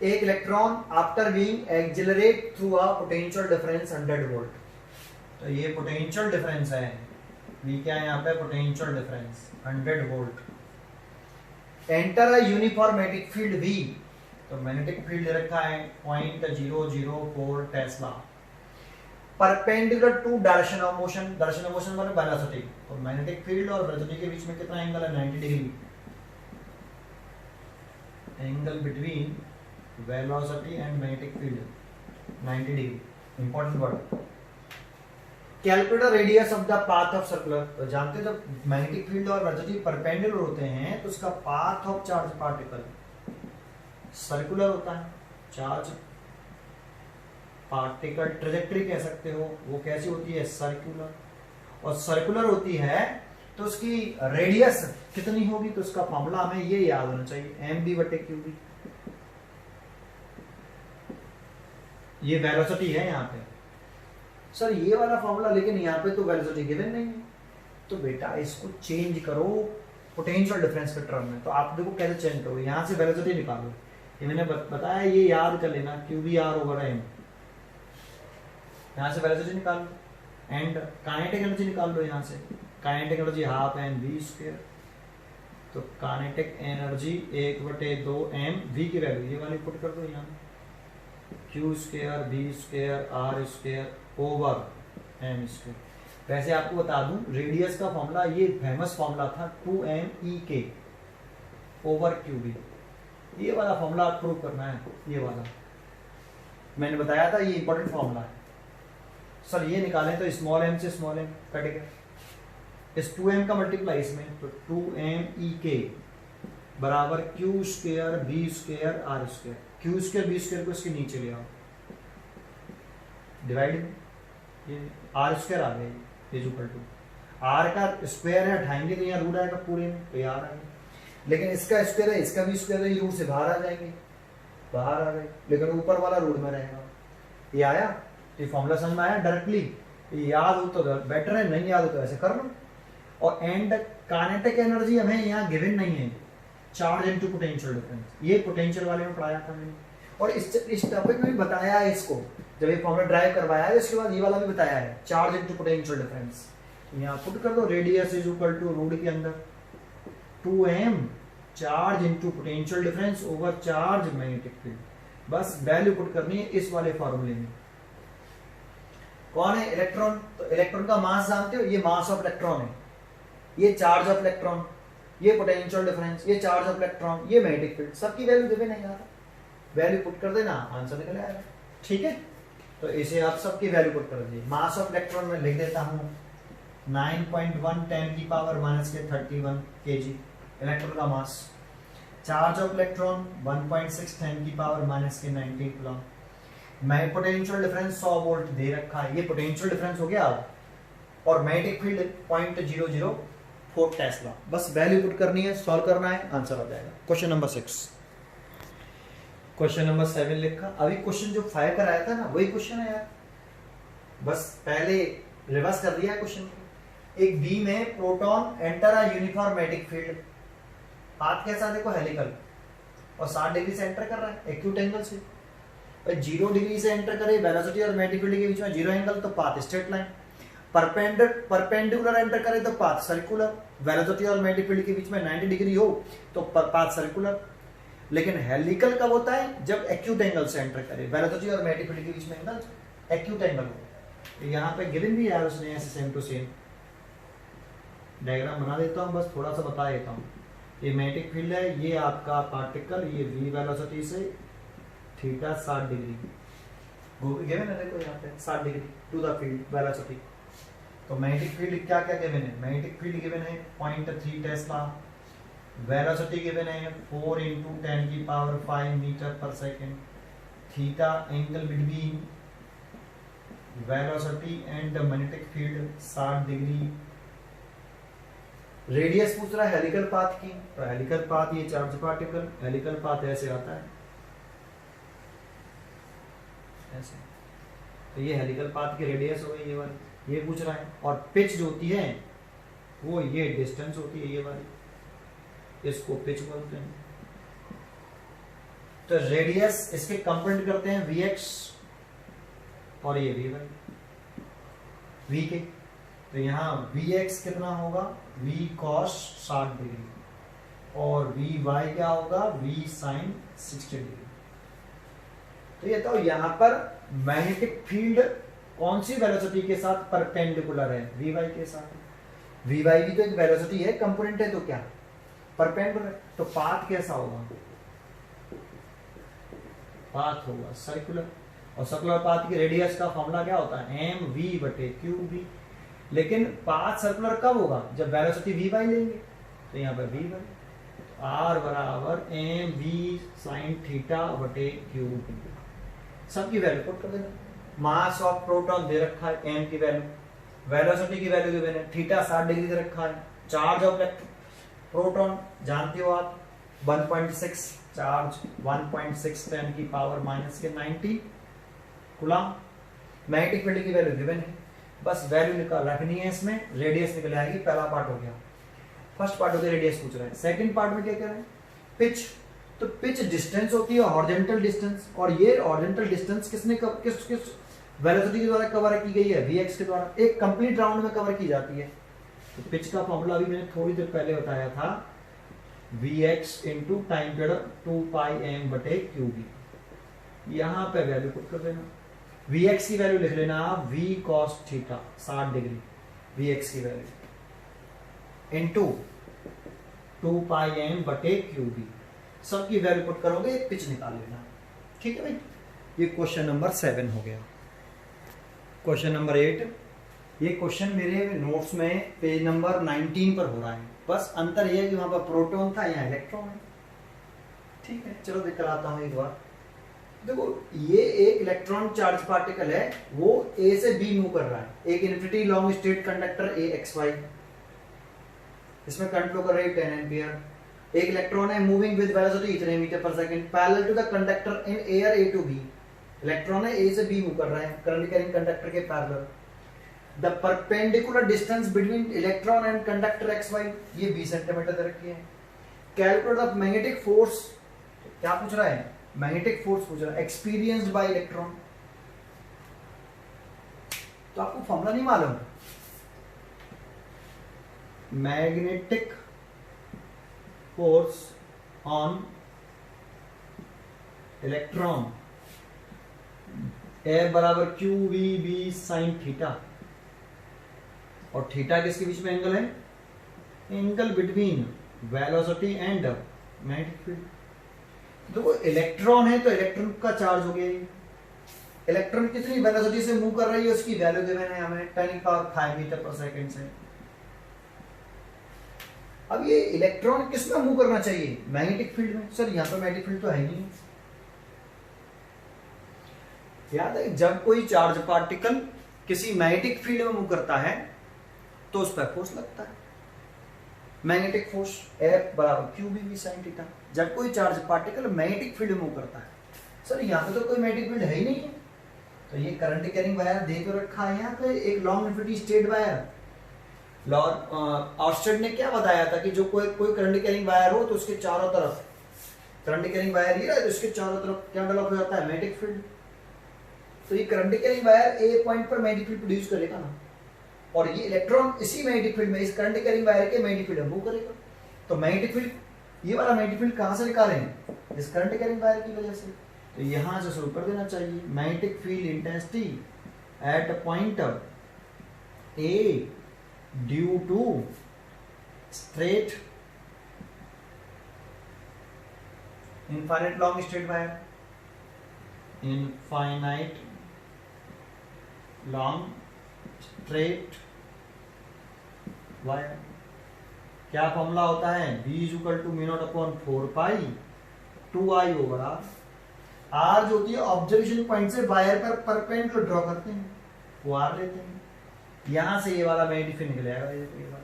एक electron after being accelerate through a potential difference 100 volt, तो ये पोटेंशियल डिफरेंस है, V क्या है यहाँ पे, potential difference 100 volt, enter a uniform magnetic field V, तो मैग्नेटिक फील्ड रखा है 0.004 tesla, perpendicular to direction of motion, direction of motion माने वेलोसिटी, तो मैग्नेटिक फील्ड और वेलोसिटी के बीच में कितना एंगल है, 90 degree, angle between velocity and magnetic field 90 degree, important word. Calculate radius of the path of circular, तो जानते हैं जब मैग्नेटिक फील्ड और वेलोसिटी परपेंडिकुलर होते हैं तो उसका path of charge particle circular होता है, चार्ज पार्टिकल ट्रेजेक्टरी कह सकते हो, वो कैसी होती है, सर्कुलर, और सर्कुलर होती है तो उसकी रेडियस कितनी होगी, तो उसका फॉर्मूला हमें ये याद होना चाहिए, mv बटे qv, ये वेलोसिटी है यहाँ पे, सर ये वाला फॉर्मूला, लेकिन यहाँ पे तो वेलोसिटी गिवन नहीं है, तो बेटा इसको चेंज करो पोटेंशियल डिफरेंस के टर्म में। तो आप देखो कैसे चेंज करो, यहाँ से वेलोसिटी निकालो, ये मैंने बताया, ये याद कर लेना, qvr ओवर m, यहाँ से वेलोसिटी निकाल लो, एंड काइनेटिक एनर्जी निकाल लो, यहाँ से kinetic energy half M V square, तो काइनेटिक एनर्जी 1/2 m v की वैल्यू ये वाली पुट कर दो यहाँ, q square v square r square over m square. वैसे आपको बता दूं रेडियस का फॉर्मूला, ये फेमस फॉर्मूला था 2m ओवर qv, ये वाला फॉर्मूला प्रूव करना है, ये वाला मैंने बताया था, ये इंपॉर्टेंट फॉर्मूला है। सर ये निकालें तो स्मॉल m से स्मॉल m कटेगा, इस 2m का मल्टीप्लाई इसमें, तो 2m बराबर q square v square r square, q square v square को इसके नीचे ले आओ, डिवाइड ये r स्क्वायर आ गया, इज इक्वल टू r का स्क्वायर है, हटाएंगे तो यहाँ रूट आएगा पूरे में, तो यहाँ आ गया, लेकिन इसका स्क्वायर है, इसका भी स्क्वायर है, ये रूट से बाहर आ जाएंगे, बाहर आ गए, लेकिन ऊपर वाला रूट में रहेगा। ये आया, ये फॉर्मूला समझ में आया डायरेक्टली, याद हो तो बेटर है, नहीं याद हो तो ऐसे कर लो। और एंड काइनेटिक एनर्जी हमें यहाँ गिवन नहीं है, चार्ज इनटू पोटेंशियल डिफरेंस, ये पोटेंशियल वाले में पढ़ाया था मैंने, और इस टॉपिक में भी बताया है इसको, जब ये फॉर्मूला ड्राइव करवाया है इसके बाद ये वाला भी बताया है, चार्ज इनटू पोटेंशियल डिफरेंस। यहाँ पुट कर दो, radius is equal to root के अंदर 2m charge into potential difference over charge magnetic field, बस वैल्यू पुट करनी है इस वाले फॉर्मूले में। कौन है, इलेक्ट्रॉन, तो इलेक्ट्रॉन का मास जानते हो, ये मास ऑफ इलेक्ट्रॉन है, ये चार्ज ऑफ इलेक्ट्रॉन, ये पोटेंशियल डिफरेंस, ये चार्ज ऑफ इलेक्ट्रॉन, ये मैग्नेटिक फील्ड, सबकी वैल्यू गिवन है यार, वैल्यू पुट कर देना, आंसर निकल आएगा। ठीक है, तो इसे आप सबकी वैल्यू पुट कर दीजिए। मास ऑफ इलेक्ट्रॉन में लिख देता हूँ 9.1 10 की पावर माइनस के 31 kg इलेक्ट्रॉन का मास, चार्ज ऑफ इलेक्ट्रॉन 1.6 10 की पावर माइनस के 19 कूलम, मैं पोटेंशियल डिफरेंस 100 वोल्ट दे रखा है, ये पोटेंशियल डिफरेंस हो गया, और मैग्नेटिक फील्ड 0.004 टेस्ला, बस वैल्यू पुट करनी है, सॉल्व करना है, आंसर आ जाएगा। क्वेश्चन नंबर 6, क्वेश्चन नंबर 7 लिखा, अभी क्वेश्चन जो 5 कराया था ना वही क्वेश्चन है यार, बस पहले रिवर्स कर दिया है क्वेश्चन। एक बी में proton enter a uniform magnetic field, path कैसा देखो हेलिकल, और 60 डिग्री से एंटर कर रहा है एक्यूट एंगल से। 0 डिग्री से एंटर करे वेलोसिटी और मैग्नेटिक फील्ड के बीच में 0 एंगल, तो path straight line. Perpendicular enter करे तो पाथ सर्कुलर, वेलोसिटी और मैग्नेटिक फील्ड के बीच में 90 डिग्री हो तो पाथ सर्कुलर। लेकिन हेलिकल कब होता है? जब एक्यूट एंगल से एंटर करे, वेलोसिटी और मैग्नेटिक फील्ड के बीच में एंगल एक्यूट एंगल हो। तो यहाँ पे गिवन भी है उसने ऐसे सेम टू सेम डायग्राम बना देता हूँ, बस थोड़ा सा बता देता हूँ। ये मैग्नेटिक फील्ड है, ये आपका पार्टिकल, ये v वेलोसिटी से थीटा 60 डिग्री गिवन है, देखो यहाँ पे 60 degree to the field velocity. तो मैग्नेटिक फील्ड क्या क्या गिवन है? मैग्नेटिक फील्ड गिवन है 0.3 टेस्ला, वेलोसिटी गिवन है 4 × 10⁵ मीटर पर second, theta angle between velocity and the magnetic field 60 degree. Radius पूछ रहा है हेलिकल पाथ की, तो हेलिकल पाथ ये चार्ज पार्टिकल, हेलिकल पाथ ऐसे आता है ऐसे, तो ये हेलिकल पाथ की रेडियस हो गई ये वाली, ये पूछ रहा है। और पिच जो होती है वो ये डिस्टेंस होती है ये वाली, इसको पिच बोलते हैं। तो रेडियस इसके कंपोनेंट करते हैं vx और ये vy, v के, तो यहाँ vx कितना होगा? v cos 60 डिग्री और vy क्या होगा? v sin 60 degree. तो ये तो यहाँ पर मैग्नेटिक फील्ड कौन सी वेलोसिटी के साथ परपेंडिकुलर है? vy के साथ। vy भी तो एक वेलोसिटी है, कंपोनेंट है, तो क्या परपेंडिकुलर। तो पाथ कैसा होगा? पाथ होगा सर्कुलर, और सर्कुलर पाथ की रेडियस का फॉर्मूला क्या होता है? mv/qb। लेकिन पाथ सर्कुलर कब होगा? जब वेलोसिटी vy लेंगे, तो यहाँ पर vy r बराबर mv sin θ/qb। सबकी वैल्यू पुट कर देना। मास ऑफ प्रोटॉन दे रखा है m की वैल्यू, वेलोसिटी की वैल्यू गिवन है, थीटा 60 डिग्री दे रखा है, चार्ज ऑफ प्रोटॉन जानते हो आप 1.6, चार्ज 1.6 10⁻⁻90 कूलम। मैग्नेटिक फील्ड की वैल्यू गिवन है, बस वैल्यू निकाल रखनी है, इसमें रेडियस निकल आएगी। पहला पार्ट हो गया, फर्स्ट पार्ट हो गया रेडियस पूछ रहा है। सेकंड पार्ट में क्या कर रहे हैं? पिच। तो पिच डिस्टेंस होती है हॉरिजॉन्टल डिस्टेंस, और ये हॉरिजॉन्टल डिस्टेंस किस वेलोसिटी के द्वारा कवर की गई है? vx के द्वारा, एक कंप्लीट राउंड में कवर की जाती है। तो पिच का फॉर्मूला भी मैंने थोड़ी देर पहले बताया था, vx × टाइम पीरियड 2πm/qb। यहाँ पे वैल्यू पुट कर देना, vx की वैल्यू लिख लेना आप v cos θ 60 डिग्री, vx की वैल्यू इनटू 2πm/qb, सबकी वैल्यू पुट करोगे पिच निकाल लेना। ठीक है भाई, ये क्वेश्चन नंबर 7 हो गया। क्वेश्चन नंबर 8, ये क्वेश्चन मेरे नोट्स में पेज नंबर 19 पर हो रहा है, बस अंतर यह है कि वहां पर प्रोटॉन था, यहाँ इलेक्ट्रॉन है। ठीक है, चलो देख कर आता हूं एक बार। देखो ये एक इलेक्ट्रॉन चार्ज पार्टिकल है, वो ए से बी मूव कर रहा है, एक infinity long straight conductor AXY, इसमें करंट फ्लो कर रही है 10 एम्पियर। एक इलेक्ट्रॉन है मूविंग विद वेलोसिटी इतने मीटर पर second parallel to the conductor in air A to B। Electron है ए से बी मूव कर रहा है करंट कैरिंग कंडक्टर के parallel. The perpendicular distance between electron and conductor XY, ये 20 सेंटीमीटर दे रखी है। कैलकुलेट द मैग्नेटिक फोर्स, क्या पूछ रहा है? मैग्नेटिक फोर्स पूछ रहा है एक्सपीरियंस्ड बाय इलेक्ट्रॉन। तो आपको फॉर्मूला नहीं मालूम? मैग्नेटिक फोर्स ऑन इलेक्ट्रॉन ए बराबर QVB sin थीटा, और थीटा किसके बीच में एंगल है? Angle between velocity and magnetic field. देखो इलेक्ट्रॉन है तो इलेक्ट्रॉन का चार्ज हो गया, इलेक्ट्रॉन कितनी वेलोसिटी से मूव कर रही है उसकी वैल्यू गिवन है हमें 10⁵ मीटर पर सेकंड से। अब ये इलेक्ट्रॉन किस में मूव करना चाहिए? मैग्नेटिक फील्ड में। सर यहाँ पर मैग्नेटिक फील्ड तो है ही नहीं। याद है जब कोई चार्ज पार्टिकल किसी मैग्नेटिक फील्ड में मूव करता है तो उस पर फोर्स लगता है, मैग्नेटिक फोर्स F बराबर QVB sin θ। जब कोई चार्ज पार्टिकल मैग्नेटिक फील्ड में मूव करता है, सर यहाँ पे तो कोई मैग्नेटिक फील्ड है ही नहीं है, तो ये करंट कैरिंग वायर दे तो रखा है यहाँ पे एक long infinity straight wire. Oersted ने क्या बताया था कि जो कोई करंट कैरिंग वायर हो तो उसके चारों तरफ करंट कैरिंग वायर ये रहा है, तो इसके चारों तरफ क्या डेवलप हो जाता है, मैग्नेटिक फील्ड। तो ये करंट कैरिंग वायर ए पॉइंट पर मैग्नेटिक फील्ड प्रोड्यूस करेगा ना, और ये इलेक्ट्रॉन इसी मैग्नेटिक फील्ड में, इस करंट कैरिंग वायर के मैग्नेटिक फील्ड में मूव करेगा। तो मैग्नेटिक फील्ड, ये वाला मैग्नेटिक फील्ड कहां से निकाले हैं, इस करंट कैरिंग वायर की वजह से। तो यहां से शुरू कर देना चाहिए, magnetic field intensity at a point A due to straight infinite long straight wire, infinite long straight wire. क्या फॉर्मूला होता है, B equal to mu not upon 4 pi 2I over R। R जो होती है ऑब्जर्वेशन पॉइंट से wire पर perpendicular draw करते हैं, वो R लेते हैं। यहां से ये वाला मैग्नेटिक फील्ड निकलेगा, ये वाला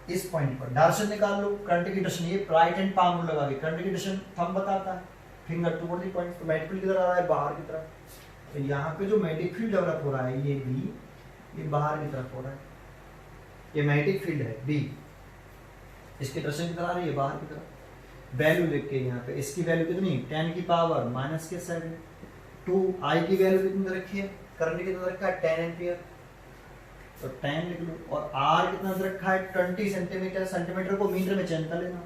इस पॉइंट पर डायरेक्शन निकाल लो, करंट की डायरेक्शन, ये राइट हैंड पाम रूल लगा के करंट की डायरेक्शन थंब बताता है, फिंगर टुवर्ड द पॉइंट। तो मैग्नेटिक फील्ड किधर आ रहा है, बाहर की तरफ। तो यहाँ पे जो मैग्नेटिक फील्ड डेवलप हो रहा है, ये B, ये बाहर की तरफ हो रहा है, ये मैग्नेटिक फील्ड है B, इसकी डायरेक्शन किधर आ रही है, बाहर की तरफ। वैल्यू लिख के यहाँ पे, इसकी वैल्यू कितनी, 10 की पावर -7, 2I की वैल्यू कितनी रखी है, करंट कितना रखा है, 10 एम्पियर, तो 10 लिख लो। और R कितना रखा है, 20 सेंटीमीटर, सेंटीमीटर को मीटर में चेंज कर लेना,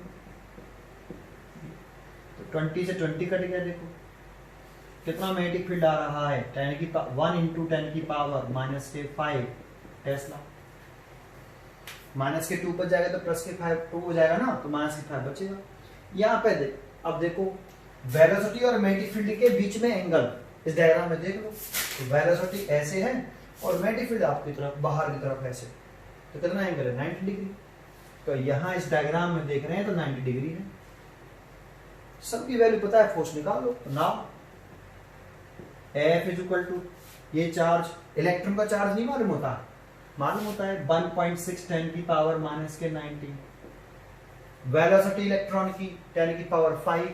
तो 20 से 20 कट गया, देखो कितना मैग्नेटिक फील्ड आ रहा है, 1 × 10 की पावर -5 टेस्ला। -2 पर जाएगा तो +2 हो जाएगा ना, तो -5 बचेगा। यहाँ पे देख, अब देखो वेलोसिटी और मैग्नेटिक फील्ड के बीच में एंगल, इस डायग्राम में देख लो, तो वेलोसिटी ऐसे है और मैग्नेटिक फील्ड आपकी तरफ, बाहर की तरफ ऐसे, तो कितना एंगल है, 90 डिग्री। तो यहाँ इस डायग्राम में देख रहे हैं तो 90 डिग्री है। सबकी वैल्यू पता है, फोर्स निकाल लो। तो now F is equal to, ये चार्ज, इलेक्ट्रॉन का चार्ज नहीं मालूम होता, मालूम होता है 1.6 10 की पावर -19। वेलोसिटी इलेक्ट्रॉन की 10 की पावर 5।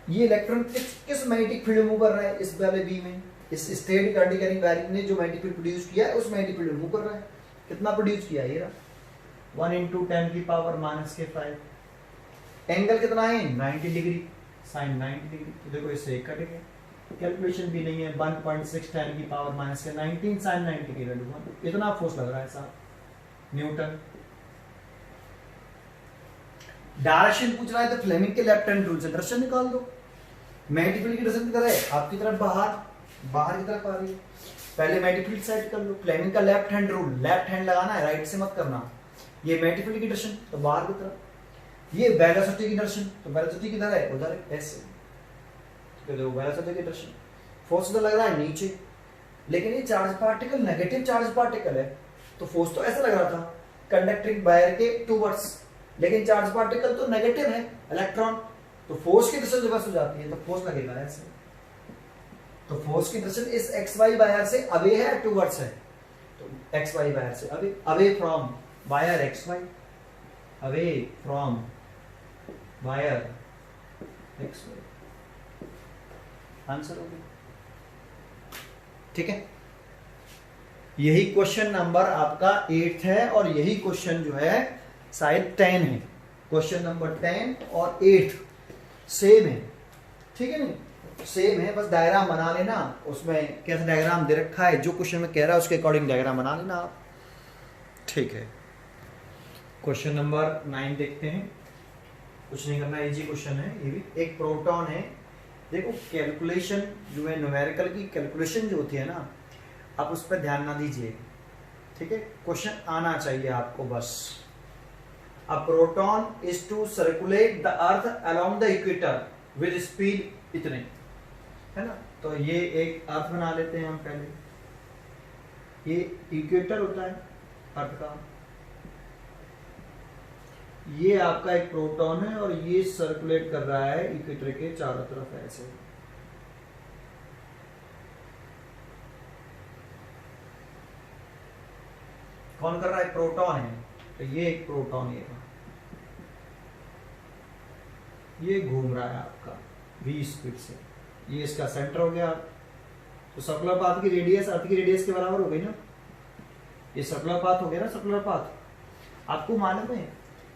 ये इलेक्ट्रॉन किस मैग्नेटिक फील्ड में मूव कर रहा है, इस वाले बी में, इस स्ट्रेट करंट कैरिंग वायर ने जो मैग्नेटिक फील्ड प्रोड्यूस किया है, उस मैग्नेटिक फील्ड में मूव कर रहा है। कितना प्रोड्यूस किया, ये रहा 1 × 10 की पावर -5। एंगल कितना है, 90 डिग्री, sin 90 डिग्री। तो देखो इससे एक कट गया, कैलकुलेशन भी नहीं है, 1.6 10 की पावर -19 sin 90 की वैल्यू 1। इतना फोर्स लग रहा है साहब, न्यूटन। डायरेक्शन पूछ रहा है तो फ्लेमिंग के लेफ्ट हैंड रूल से डायरेक्शन निकाल दो। मैग्नेटिक फील्ड की डायरेक्शन किधर है, आपकी तरफ बाहर की तरफ आ रही है। पहले मैग्नेटिक फील्ड सेट कर लो, फ्लेमिंग का left hand rule, left hand लगाना है, राइट से मत करना। ये मैग्नेटिक फील्ड की डायरेक्शन तो बाहर की तरफ, ये वेलोसिटी की डायरेक्शन, तो वेलोसिटी किधर है, उधर है, ऐसे। तो देखो वेलोसिटी की डायरेक्शन, फोर्स तो लग रहा है नीचे, लेकिन ये charge particle negative charge particle है, तो फोर्स तो ऐसा लग रहा था कंडक्टिंग वायर के टूवर्ड्स, लेकिन चार्ज पार्टिकल तो नेगेटिव है, इलेक्ट्रॉन, तो फोर्स की डायरेक्शन रिवर्स हो जाती है, तो फोर्स लगेगा ऐसे। तो फोर्स की डायरेक्शन इस XY वायर से अवे है, टूवर्ड्स है, तो XY वायर से away from wire XY, away from wire XY। Answer हो गया, ठीक है। यही क्वेश्चन नंबर आपका 8 है, और यही क्वेश्चन जो है शायद 10 है। क्वेश्चन नंबर 10 और 8 सेम है, ठीक है, नहीं सेम है, बस डायग्राम बना लेना। उसमें कैसा डायग्राम दे रखा है, जो क्वेश्चन में कह रहा है उसके अकॉर्डिंग डायग्राम बना लेना आप, ठीक है। क्वेश्चन नंबर 9 देखते हैं, कुछ नहीं करना, इजी क्वेश्चन है ये भी। एक प्रोटॉन है, देखो कैलकुलेशन जो है, न्यूमेरिकल की कैलकुलेशन जो होती है ना, आप उस पर ध्यान ना दीजिए, ठीक है। क्वेश्चन आना चाहिए आपको बस। A proton is to circulate the earth along the equator with speed इतने, है ना। तो ये एक अर्थ बना लेते हैं हम पहले, ये इक्वेटर होता है अर्थ का, ये आपका एक प्रोटॉन है और ये सर्कुलेट कर रहा है इक्वेटर के चारों तरफ ऐसे। कौन कर रहा है, प्रोटॉन है, तो ये एक प्रोटॉन ये घूम रहा है आपका v स्पीड से, ये इसका सेंटर हो गया। तो सर्कुलर पाथ की रेडियस अर्थ की रेडियस के बराबर हो गई ना, ये सर्कुलर पाथ हो गया ना, सर्कुलर पाथ। आपको मालूम है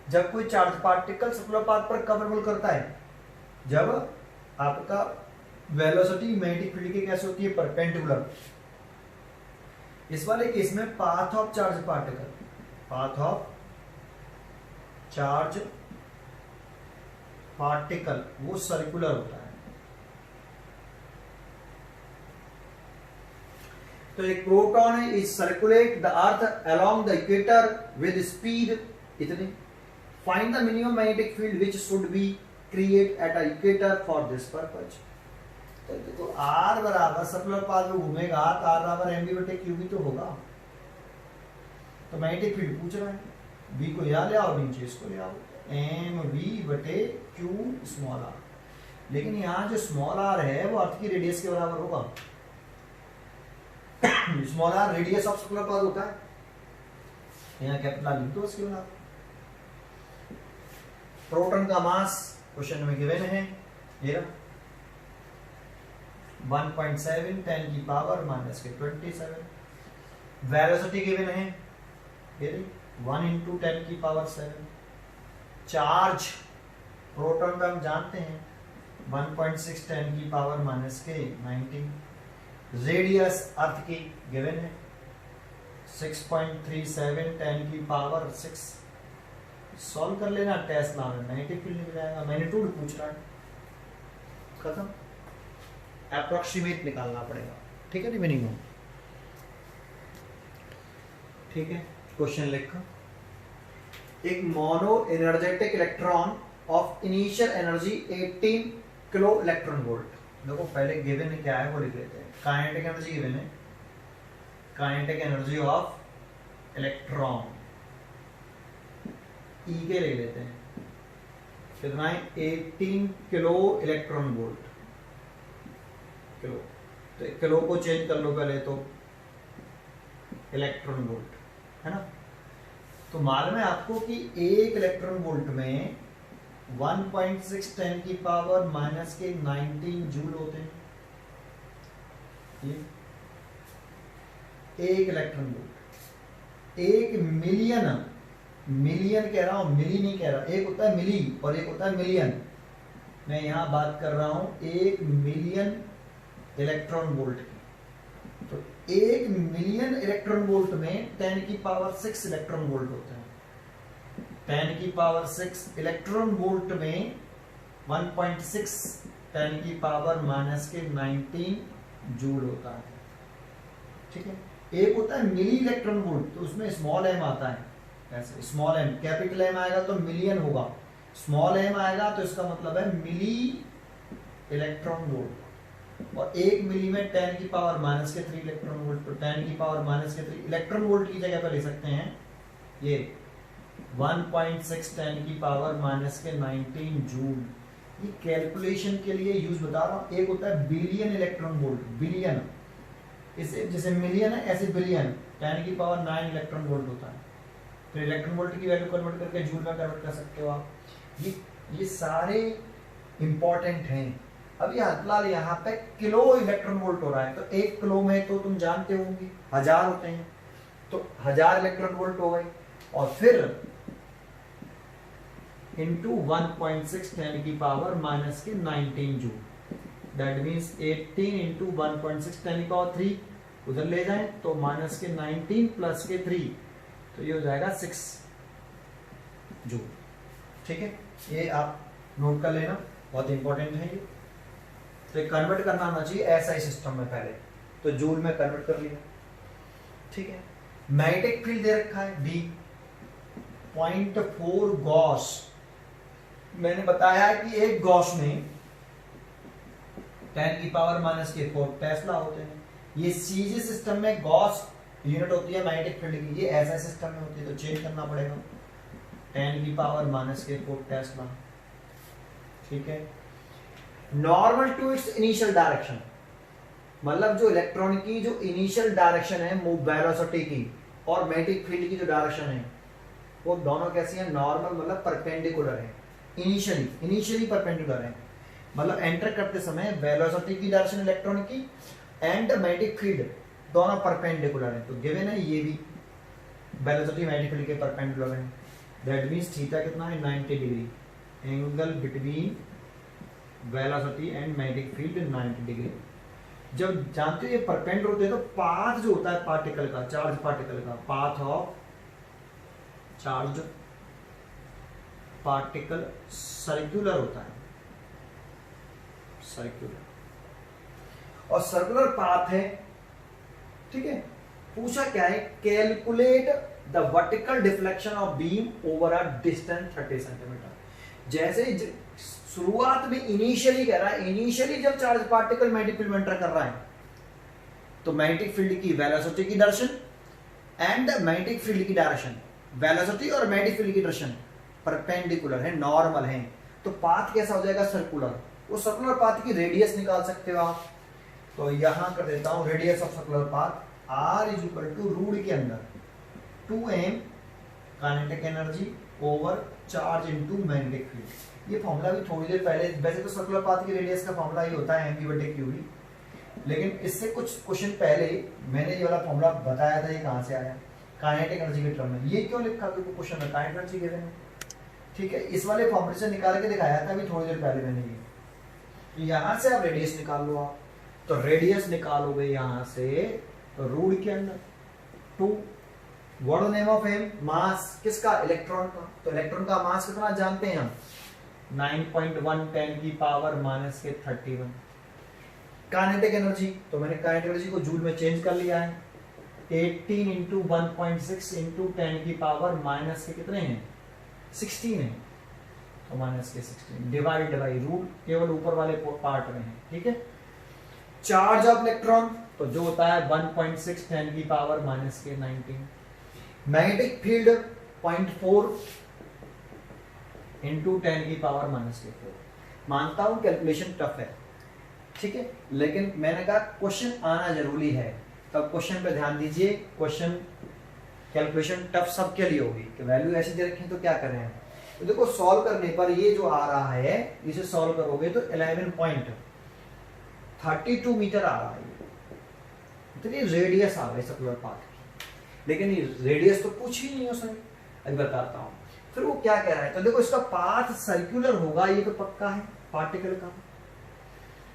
जब कोई चार्ज पार्टिकल सर्कुलर पाथ पर कब रिवॉल्व करता है, जब आपका वेलोसिटी मैग्नेटिक फील्ड की कैसे होती है, परपेंडिकुलर। इस वाले केस में path of charge particle, path of charge particle वो सर्कुलर होता है। तो एक प्रोटॉन है is circulate the earth along the equator with speed इतनी। Find the minimum magnetic field which should be create at a equator for this purpose. तो R बराबर circular path में घूमेगा तो आर बराबर एम बी बटे Q भी तो होगा। तो मैग्नेटिक फील्ड पूछ रहा है, बी को यहाँ ले आओ, नीचे इसको ले आओ, एम वी बटे क्यू स्मॉल आर। लेकिन यहाँ जो स्मॉल आर है वो अर्थ की रेडियस के बराबर होगा। Small R radius of circular path होता है, यहाँ कैपिटल लिख दो उसके बराबर। प्रोटॉन का मास क्वेश्चन में गिवन है, ये रहा 1.7 10 की पावर माइनस के 27। वेलोसिटी गिवन है, ये 1 × 10 की पावर 7। चार्ज प्रोटॉन का हम जानते हैं 1.6 10 की पावर माइनस के 19। रेडियस अर्थ की गिवन है 6.37 10 की पावर 6। सॉल्व कर लेना, टेस्ला में मैग्नेटिक फील्ड निकल जाएगा। मैग्नीट्यूड पूछ रहा है, खत्म। अप्रोक्सीमेट निकालना पड़ेगा, ठीक है, मिनिमम। ठीक है, क्वेश्चन लिखो। एक mono energetic electron of initial energy 18 kilo electron volt. देखो पहले गिवन क्या है वो लिख लेते हैं। काइनेटिक एनर्जी गिवन है, काइनेटिक एनर्जी ऑफ इलेक्ट्रॉन ई के ले लेते हैं, कितना है 18 किलो इलेक्ट्रॉन वोल्ट। किलो, तो किलो को चेंज कर लो पहले तो इलेक्ट्रॉन वोल्ट, है ना। तो मालूम है आपको कि एक इलेक्ट्रॉन वोल्ट में 1.6 10 की पावर माइनस के 19 जूल होते हैं। एक इलेक्ट्रॉन वोल्ट, एक मिलियन, मिलियन कह रहा हूं, मिली नहीं कह रहा। एक होता है मिली और एक होता है मिलियन। मैं यहां बात कर रहा हूं 1 मिलियन इलेक्ट्रॉन वोल्ट की। तो 1 मिलियन इलेक्ट्रॉन वोल्ट में 10 की पावर 6 इलेक्ट्रॉन वोल्ट होता है। 10 की पावर 6 इलेक्ट्रॉन वोल्ट में 1.6 10 की पावर माइनस के 19 जूल होता है, ठीक है। एक होता है मिली इलेक्ट्रॉन वोल्ट, तो उसमें स्मॉल एम आता है, ऐसे स्मॉल एम। कैपिटल एम आएगा तो मिलियन होगा, स्मॉल एम आएगा तो इसका मतलब है मिली इलेक्ट्रॉन वोल्ट। और 1 मिली में 10 की पावर माइनस के 3 इलेक्ट्रॉन वोल्ट, तो 10 की पावर माइनस के 3 इलेक्ट्रॉन वोल्ट की जगह पर ले सकते हैं ये 1.6 10 की पावर माइनस के 19 जूल। ये कैलकुलेशन के लिए यूज बता रहा हूं। एक होता है बिलियन इलेक्ट्रॉन वोल्ट, बिलियन, इसे जैसे मिलियन है ऐसे बिलियन, 10 की पावर 9 इलेक्ट्रॉन वोल्ट होता है। तो इलेक्ट्रॉन वोल्ट की वैल्यू कन्वर्ट करके जूल में कन्वर्ट कर सकते हो आप। ये सारे इंपॉर्टेंट हैं। अभी फिलहाल यहाँ पे किलो इलेक्ट्रॉन वोल्ट हो रहा है, तो 1 किलो में तो तुम जानते होंगे 1000 होते हैं, तो 1000 इलेक्ट्रॉन वोल्ट हो गए। और फिर इंटू 1.6 10 की पावर माइनस के 19 जूल, दैट मीन्स 18 इंटू 1.6 10 की पावर 3 उधर ले जाएं तो माइनस के 19 प्लस के 3, तो ये हो जाएगा 6 जूल, ठीक है। ये आप नोट कर लेना, बहुत इंपॉर्टेंट है ये। तो कन्वर्ट करना आना चाहिए ऐसा सिस्टम में पहले, तो जूल में कन्वर्ट कर लिया, ठीक है। मैग्नेटिक फील्ड दे रखा है D 0.4 गॉस। मैंने बताया कि एक गॉस में 10 की पावर माइनस के 4 टेस्ला होते हैं। ये सीजे सिस्टम में गॉस यूनिट होती है मैग्नेटिक फील्ड की, ये ऐसा सिस्टम में होती है, तो चेंज करना पड़ेगा 10 की पावर माइनस के 4 टेस्ला, ठीक है। Normal to its initial direction, मतलब जो इलेक्ट्रॉन की जो इनिशियल डायरेक्शन है वेलोसिटी की और मैग्नेटिक फील्ड की जो डायरेक्शन है वो दोनों कैसी है, नॉर्मल मतलब परपेंडिकुलर है। इनिशियली परपेंडिकुलर है, मतलब एंटर करते समय वेलोसिटी की डायरेक्शन इलेक्ट्रॉन की एंड मैग्नेटिक फील्ड दोनों परपेंडिकुलर है। तो गिवन है ये भी वेलोसिटी मैग्नेटिक फील्ड के परपेंडिकुलर है। दैट मीन्स थीटा कितना है 90 degree, angle between velocity and magnetic field 90 degree. जब जानते हो ये परपेंडिकुलर होते हैं तो पाथ जो होता है पार्टिकल का, चार्ज पार्टिकल का, path of charge particle circular होता है, सर्कुलर, और सर्कुलर पाथ है, ठीक है। पूछा क्या है, calculate the vertical deflection of beam over a distance 30 centimetre. जैसे शुरुआत में इनिशियली कह रहा है, इनिशियली जब चार्ज पार्टिकल मैग्नेटिक फील्ड में एंटर कर रहा है तो मैग्नेटिक फील्ड की वेलोसिटी की डायरेक्शन एंड मैग्नेटिक फील्ड की डायरेक्शन, वेलोसिटी और मैग्नेटिक फील्ड की डायरेक्शन परपेंडिकुलर है, नॉर्मल है, तो पाथ कैसा हो जाएगा, सर्कुलर। वो सर्कुलर पाथ की रेडियस निकाल सकते हो आप, तो यहां कर देता हूं radius of circular path R is equal to root के अंदर 2m kinetic energy over charge into magnetic field. ये फॉर्मूला भी थोड़ी देर पहले, वैसे तो सर्कुलर पाथ की रेडियस का फॉर्मूला ही होता है mv/qv, लेकिन इससे कुछ क्वेश्चन पहले मैंने ये वाला फॉर्मूला बताया था, ये कहां से आया, काइनेटिक एनर्जी के टर्म में। ये क्यों लिखा, क्योंकि क्वेश्चन में काइनेटिक एनर्जी गिवन है, ठीक है। इस वाले फॉर्मूले से निकाल के दिखाया था अभी थोड़ी देर पहले मैंने ये, तो यहां से आप रेडियस निकाल लो आप, तो रेडियस निकालोगे यहां से तो रूट के अंदर 2, व्हाट नेम ऑफ एम, मास किसका, इलेक्ट्रॉन का, तो इलेक्ट्रॉन का मास कितना जानते हैं हम, 9.1 10 की पावर माइनस के 31। काइनेटिक एनर्जी, तो मैंने काइनेटिक एनर्जी को जूल में चेंज कर लिया है, 18 इंटू 1.6 इंटू 10 की पावर माइनस के कितने हैं, 16 है, तो माइनस के 16 डिवाइड बाई रूट, केवल ऊपर वाले पार्ट में है, ठीक है। चार्ज ऑफ इलेक्ट्रॉन, तो जो होता है 1.6 10 की पावर माइनस के 19। मैग्नेटिक फील्ड 0.4 इंटू 10 की पावर माइनस के 4। मानता हूं कैलकुलेशन टफ है, ठीक है, लेकिन मैंने कहा क्वेश्चन आना जरूरी है, तब क्वेश्चन पे ध्यान दीजिए। क्वेश्चन कैलकुलेशन टफ सबके लिए होगी कि वैल्यू ऐसे दे रखी है तो क्या करें हम, तो देखो सॉल्व करने पर ये जो आ रहा है इसे सॉल्व करोगे तो 11.32 मीटर आ रहा है, इतनी रेडियस आ गई सर्कुलर पाथ की, लेकिन ये रेडियस तो पूछ ही नहीं उसने, अभी बताता हूं। फिर वो क्या कह रहा है, तो देखो इसका पाथ सर्कुलर होगा, ये तो पक्का है पार्टिकल का,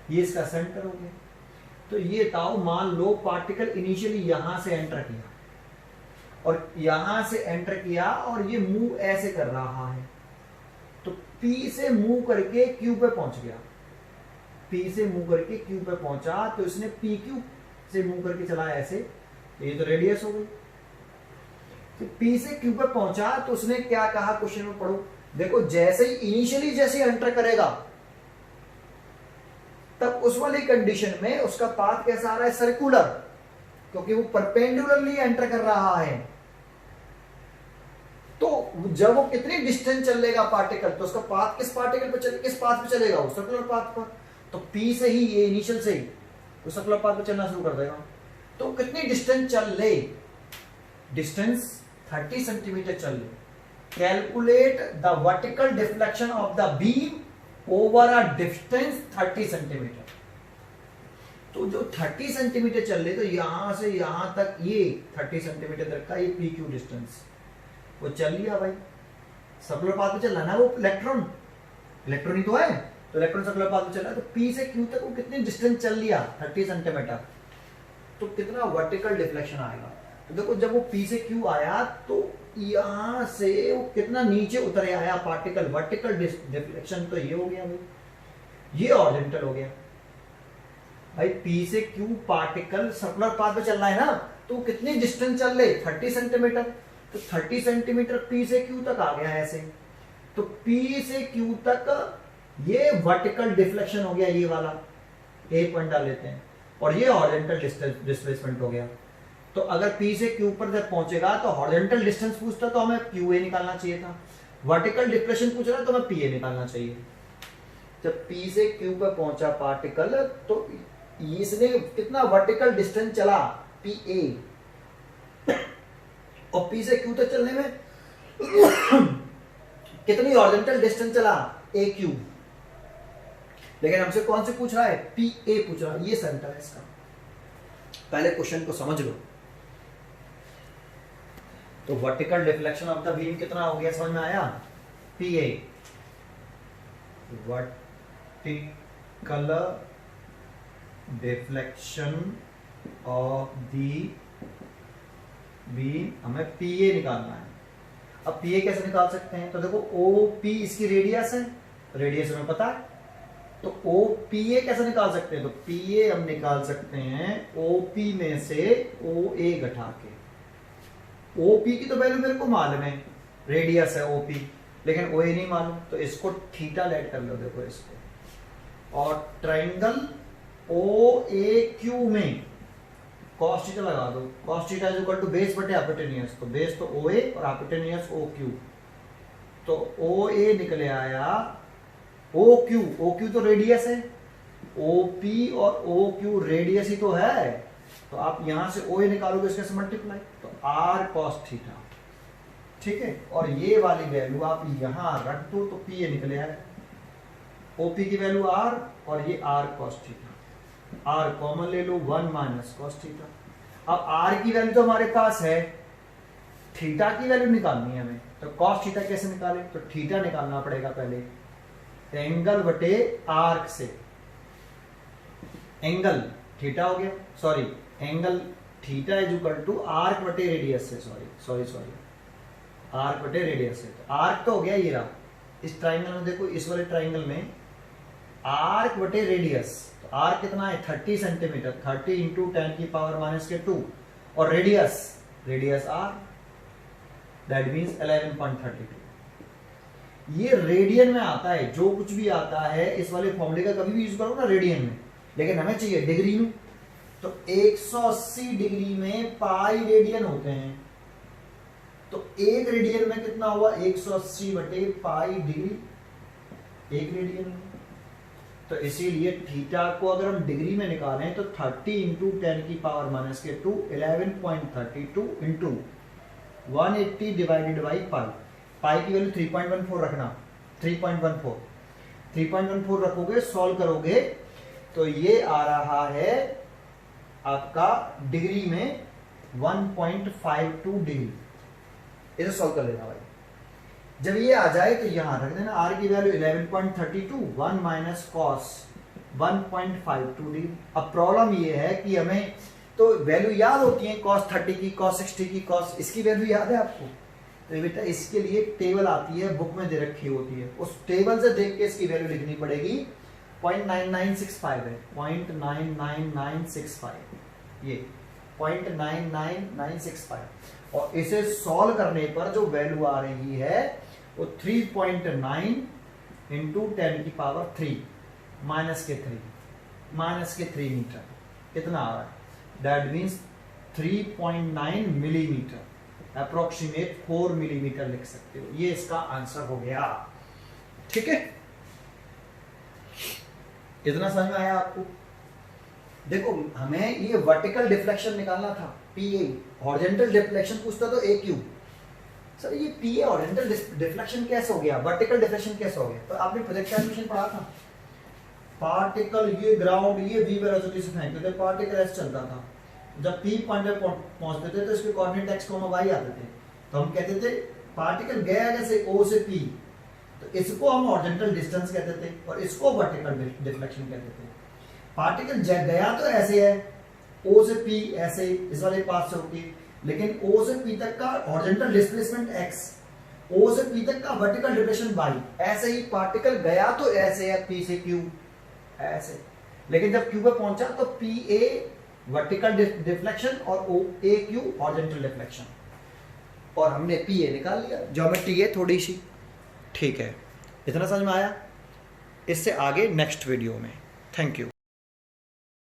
ये इसका सेंटर हो गया। तो ये ताऊ मान लो पार्टिकल इनिशियली यहां से एंटर किया और यहां से एंटर किया और ये मूव ऐसे कर रहा है, तो P से मूव करके Q पे पहुंच गया, P से मूव करके Q पे पहुंचा, तो इसने PQ से मूव करके चला ऐसे, तो ये तो रेडियस हो गई। तो P से Q पे पहुंचा तो उसने क्या कहा, क्वेश्चन में पढ़ो, देखो जैसे ही इनिशियली जैसे एंटर करेगा तब उस वाली कंडीशन में उसका पाथ कैसा आ रहा है, सर्कुलर, क्योंकि वो परपेंडिकुलरली एंटर कर रहा है। तो जब वो कितनी डिस्टेंस चलेगा पार्टिकल, तो उसका पाथ किस पार्टिकल पे चले, किस पाथ पे चलेगा, वो सर्कुलर पाथ पर। तो P से ही ये इनिशियल से ही वो सर्कुलर पाथ पे चलना शुरू कर देगा। तो कितनी डिस्टेंस चल ले, डिस्टेंस 30 सेंटीमीटर चल ले। Calculate the vertical deflection of the beam over a distance 30 centimetre. तो जो 30 सेंटीमीटर चल रहे, तो यहां से यहां तक ये 30 सेंटीमीटर तक का ये PQ डिस्टेंस वो चल लिया भाई, सर्कुलर पाथ पे चल रहा ना वो इलेक्ट्रॉन, इलेक्ट्रॉन ही तो है, तो इलेक्ट्रॉन सर्कुलर पाथ पे चल रहा है, तो P से Q तक वो कितनी डिस्टेंस चल लिया, 30 सेंटीमीटर। तो कितना वर्टिकल डिफ्लेक्शन आएगा, तो देखो जब वो P से Q आया तो यहां से वो कितना नीचे उतर आया पार्टिकल, वर्टिकल डिफ्लेक्शन तो ये हो गया भाई, ये हॉरिजॉन्टल हो गया भाई। P से Q पार्टिकल सर्कुलर पाथ पे चल रहा है ना, तो कितनी डिस्टेंस चल रही, 30 सेंटीमीटर, तो 30 सेंटीमीटर P से Q तक आ गया ऐसे, तो P से Q तक ये वर्टिकल डिफ्लेक्शन हो गया, ये वाला A पॉइंट डाल लेते हैं, और ये हॉरिजॉन्टल डिस्प्लेसमेंट हो गया। तो अगर P से Q पर जब पहुंचेगा तो हॉरिजॉन्टल डिस्टेंस पूछता तो हमें QA निकालना चाहिए था, वर्टिकल डिफ्लेक्शन पूछ रहा तो हमें PA निकालना चाहिए। जब P से Q पर पहुंचा पार्टिकल तो इसने कितना वर्टिकल डिस्टेंस चला PA, और P से Q तक चलने में कितनी हॉरिजॉन्टल डिस्टेंस चला AQ, लेकिन हमसे कौन से पूछ रहा है, PA पूछ रहा है, ये सेंटर है इसका। पहले क्वेश्चन को समझ लो। तो vertical deflection of the beam कितना हो गया, समझ में आया? PA vertical deflection of the beam, हमें PA निकालना है। अब PA कैसे निकाल सकते हैं? तो देखो OP इसकी रेडियस है, रेडियस हमें पता है, तो OPA कैसे निकाल सकते हैं? तो PA हम निकाल सकते हैं OP में से OA घटा के। OP की तो वैल्यू मेरे को मालूम है, रेडियस है OP, लेकिन OA नहीं मालूम, तो इसको थीटा लेट कर लो, देखो इसको, और ट्रायंगल OAQ में cos थीटा लगा दो। cos theta is equal to base बटे हाइपोटेन्यूज, तो बेस तो OA और हाइपोटेन्यूज OQ, तो OA निकले आया OQ तो रेडियस है, OP और OQ रेडियस ही तो है, तो आप यहां से OA निकालोगे इसके से मल्टीप्लाई, तो R cos थीटा, ठीक है। और ये वाली वैल्यू आप यहां रख दो तो PA निकले आए, OP की वैल्यू R और ये R cos theta, R common ले लो, 1 माइनस cos थीटा। अब R की वैल्यू तो हमारे पास है, थीटा की वैल्यू निकालनी है हमें, तो cos थीटा कैसे निकाले? तो थीटा निकालना पड़ेगा पहले एंगल बटे आर्क से, एंगल थीटा हो गया, sorry angle theta is equal to arc बटे रेडियस से, सॉरी आर्क बटे रेडियस से, तो आर्क तो हो गया ये रहा, इस ट्राइंगल में देखो, इस वाले ट्राइंगल में आर्क बटे रेडियस, तो आर्क कितना है 30 सेंटीमीटर, 30 इंटू 10 की पावर माइनस के 2, और रेडियस R, दैट मीन्स 11.32। ये रेडियन में आता है, जो कुछ भी आता है इस वाले फॉर्मूले का कभी भी यूज करो ना रेडियन में, लेकिन हमें चाहिए डिग्री में, तो 180 डिग्री में पाई रेडियन होते हैं, तो एक रेडियन में कितना हुआ 180 बटे पाई डिग्री, एक रेडियन में, तो इसीलिए थीटा को अगर हम डिग्री में निकालें तो 30 इंटू 10 की पावर माइनस के 2, 11.32 इंटू 180 डिवाइडेड बाई पाई की वैल्यू 3.14 रखना, 3.14 रखोगे, सॉल्व करोगे तो ये आ रहा है आपका डिग्री में 1.52 डिग्री, इसे सॉल्व कर लेना भाई। जब ये आ जाए तो यहां रख देना R की वैल्यू 11.32, 1 माइनस कॉस 1.52 डिग्री। अब प्रॉब्लम ये है कि हमें तो वैल्यू याद होती है, cos 30 की, cos 60 की, cos, इसकी वैल्यू याद है आपको? तो बेटा इसके लिए टेबल आती है, बुक में दे रखी होती है, उस टेबल से देख के इसकी वैल्यू लिखनी पड़ेगी। 0.9965 है, 0.99965, ये 0.99965, और इसे सॉल्व करने पर जो वैल्यू आ रही है वो 3.9 इंटू 10 की पावर 3 माइनस के 3 मीटर, कितना आ रहा है? That means 3.9 millimetre, approximate 4 millimetre लिख सकते हो, ये इसका आंसर हो गया, ठीक है। इतना समझ में आया आपको? देखो हमें ये वर्टिकल डिफ्लेक्शन निकालना था, PA, हॉरिजॉन्टल डिफ्लेक्शन पूछता तो AQ, सर ये PA हॉरिजॉन्टल डिफ्लेक्शन कैसे हो गया, वर्टिकल डिफ्लेक्शन कैसे हो गया? तो आपने प्रोजेक्टाइल एनिमेशन पढ़ा था, पार्टिकल ये ग्राउंड ये v वेलोसिटी से फेंकते थे, पार्टिकल ऐसे चलता था, जब P पॉइंट पे पहुंचते थे तो इसके कोऑर्डिनेट x, y आते थे, तो हम कहते थे पार्टिकल गया जैसे O से P, तो इसको हम हॉरिजॉन्टल डिस्टेंस कहते थे और इसको वर्टिकल डिफ्लेक्शन कहते थे। पार्टिकल गया तो ऐसे है, O से P ऐसे इस वाले पास से होती, लेकिन O से P तक का हॉरिजॉन्टल डिस्प्लेसमेंट x, O से P तक का वर्टिकल डिफ्लेक्शन y, ऐसे ही पार्टिकल गया तो ऐसे है P से Q ऐसे, लेकिन जब Q पे पहुंचा तो PA वर्टिकल डिफ्लेक्शन और AQ हॉरिजॉन्टल डिफ्लेक्शन, और हमने PA निकाल लिया, ज्योमेट्री है थोड़ी सी, ठीक है। इतना समझ में आया? इससे आगे नेक्स्ट वीडियो में। Thank you.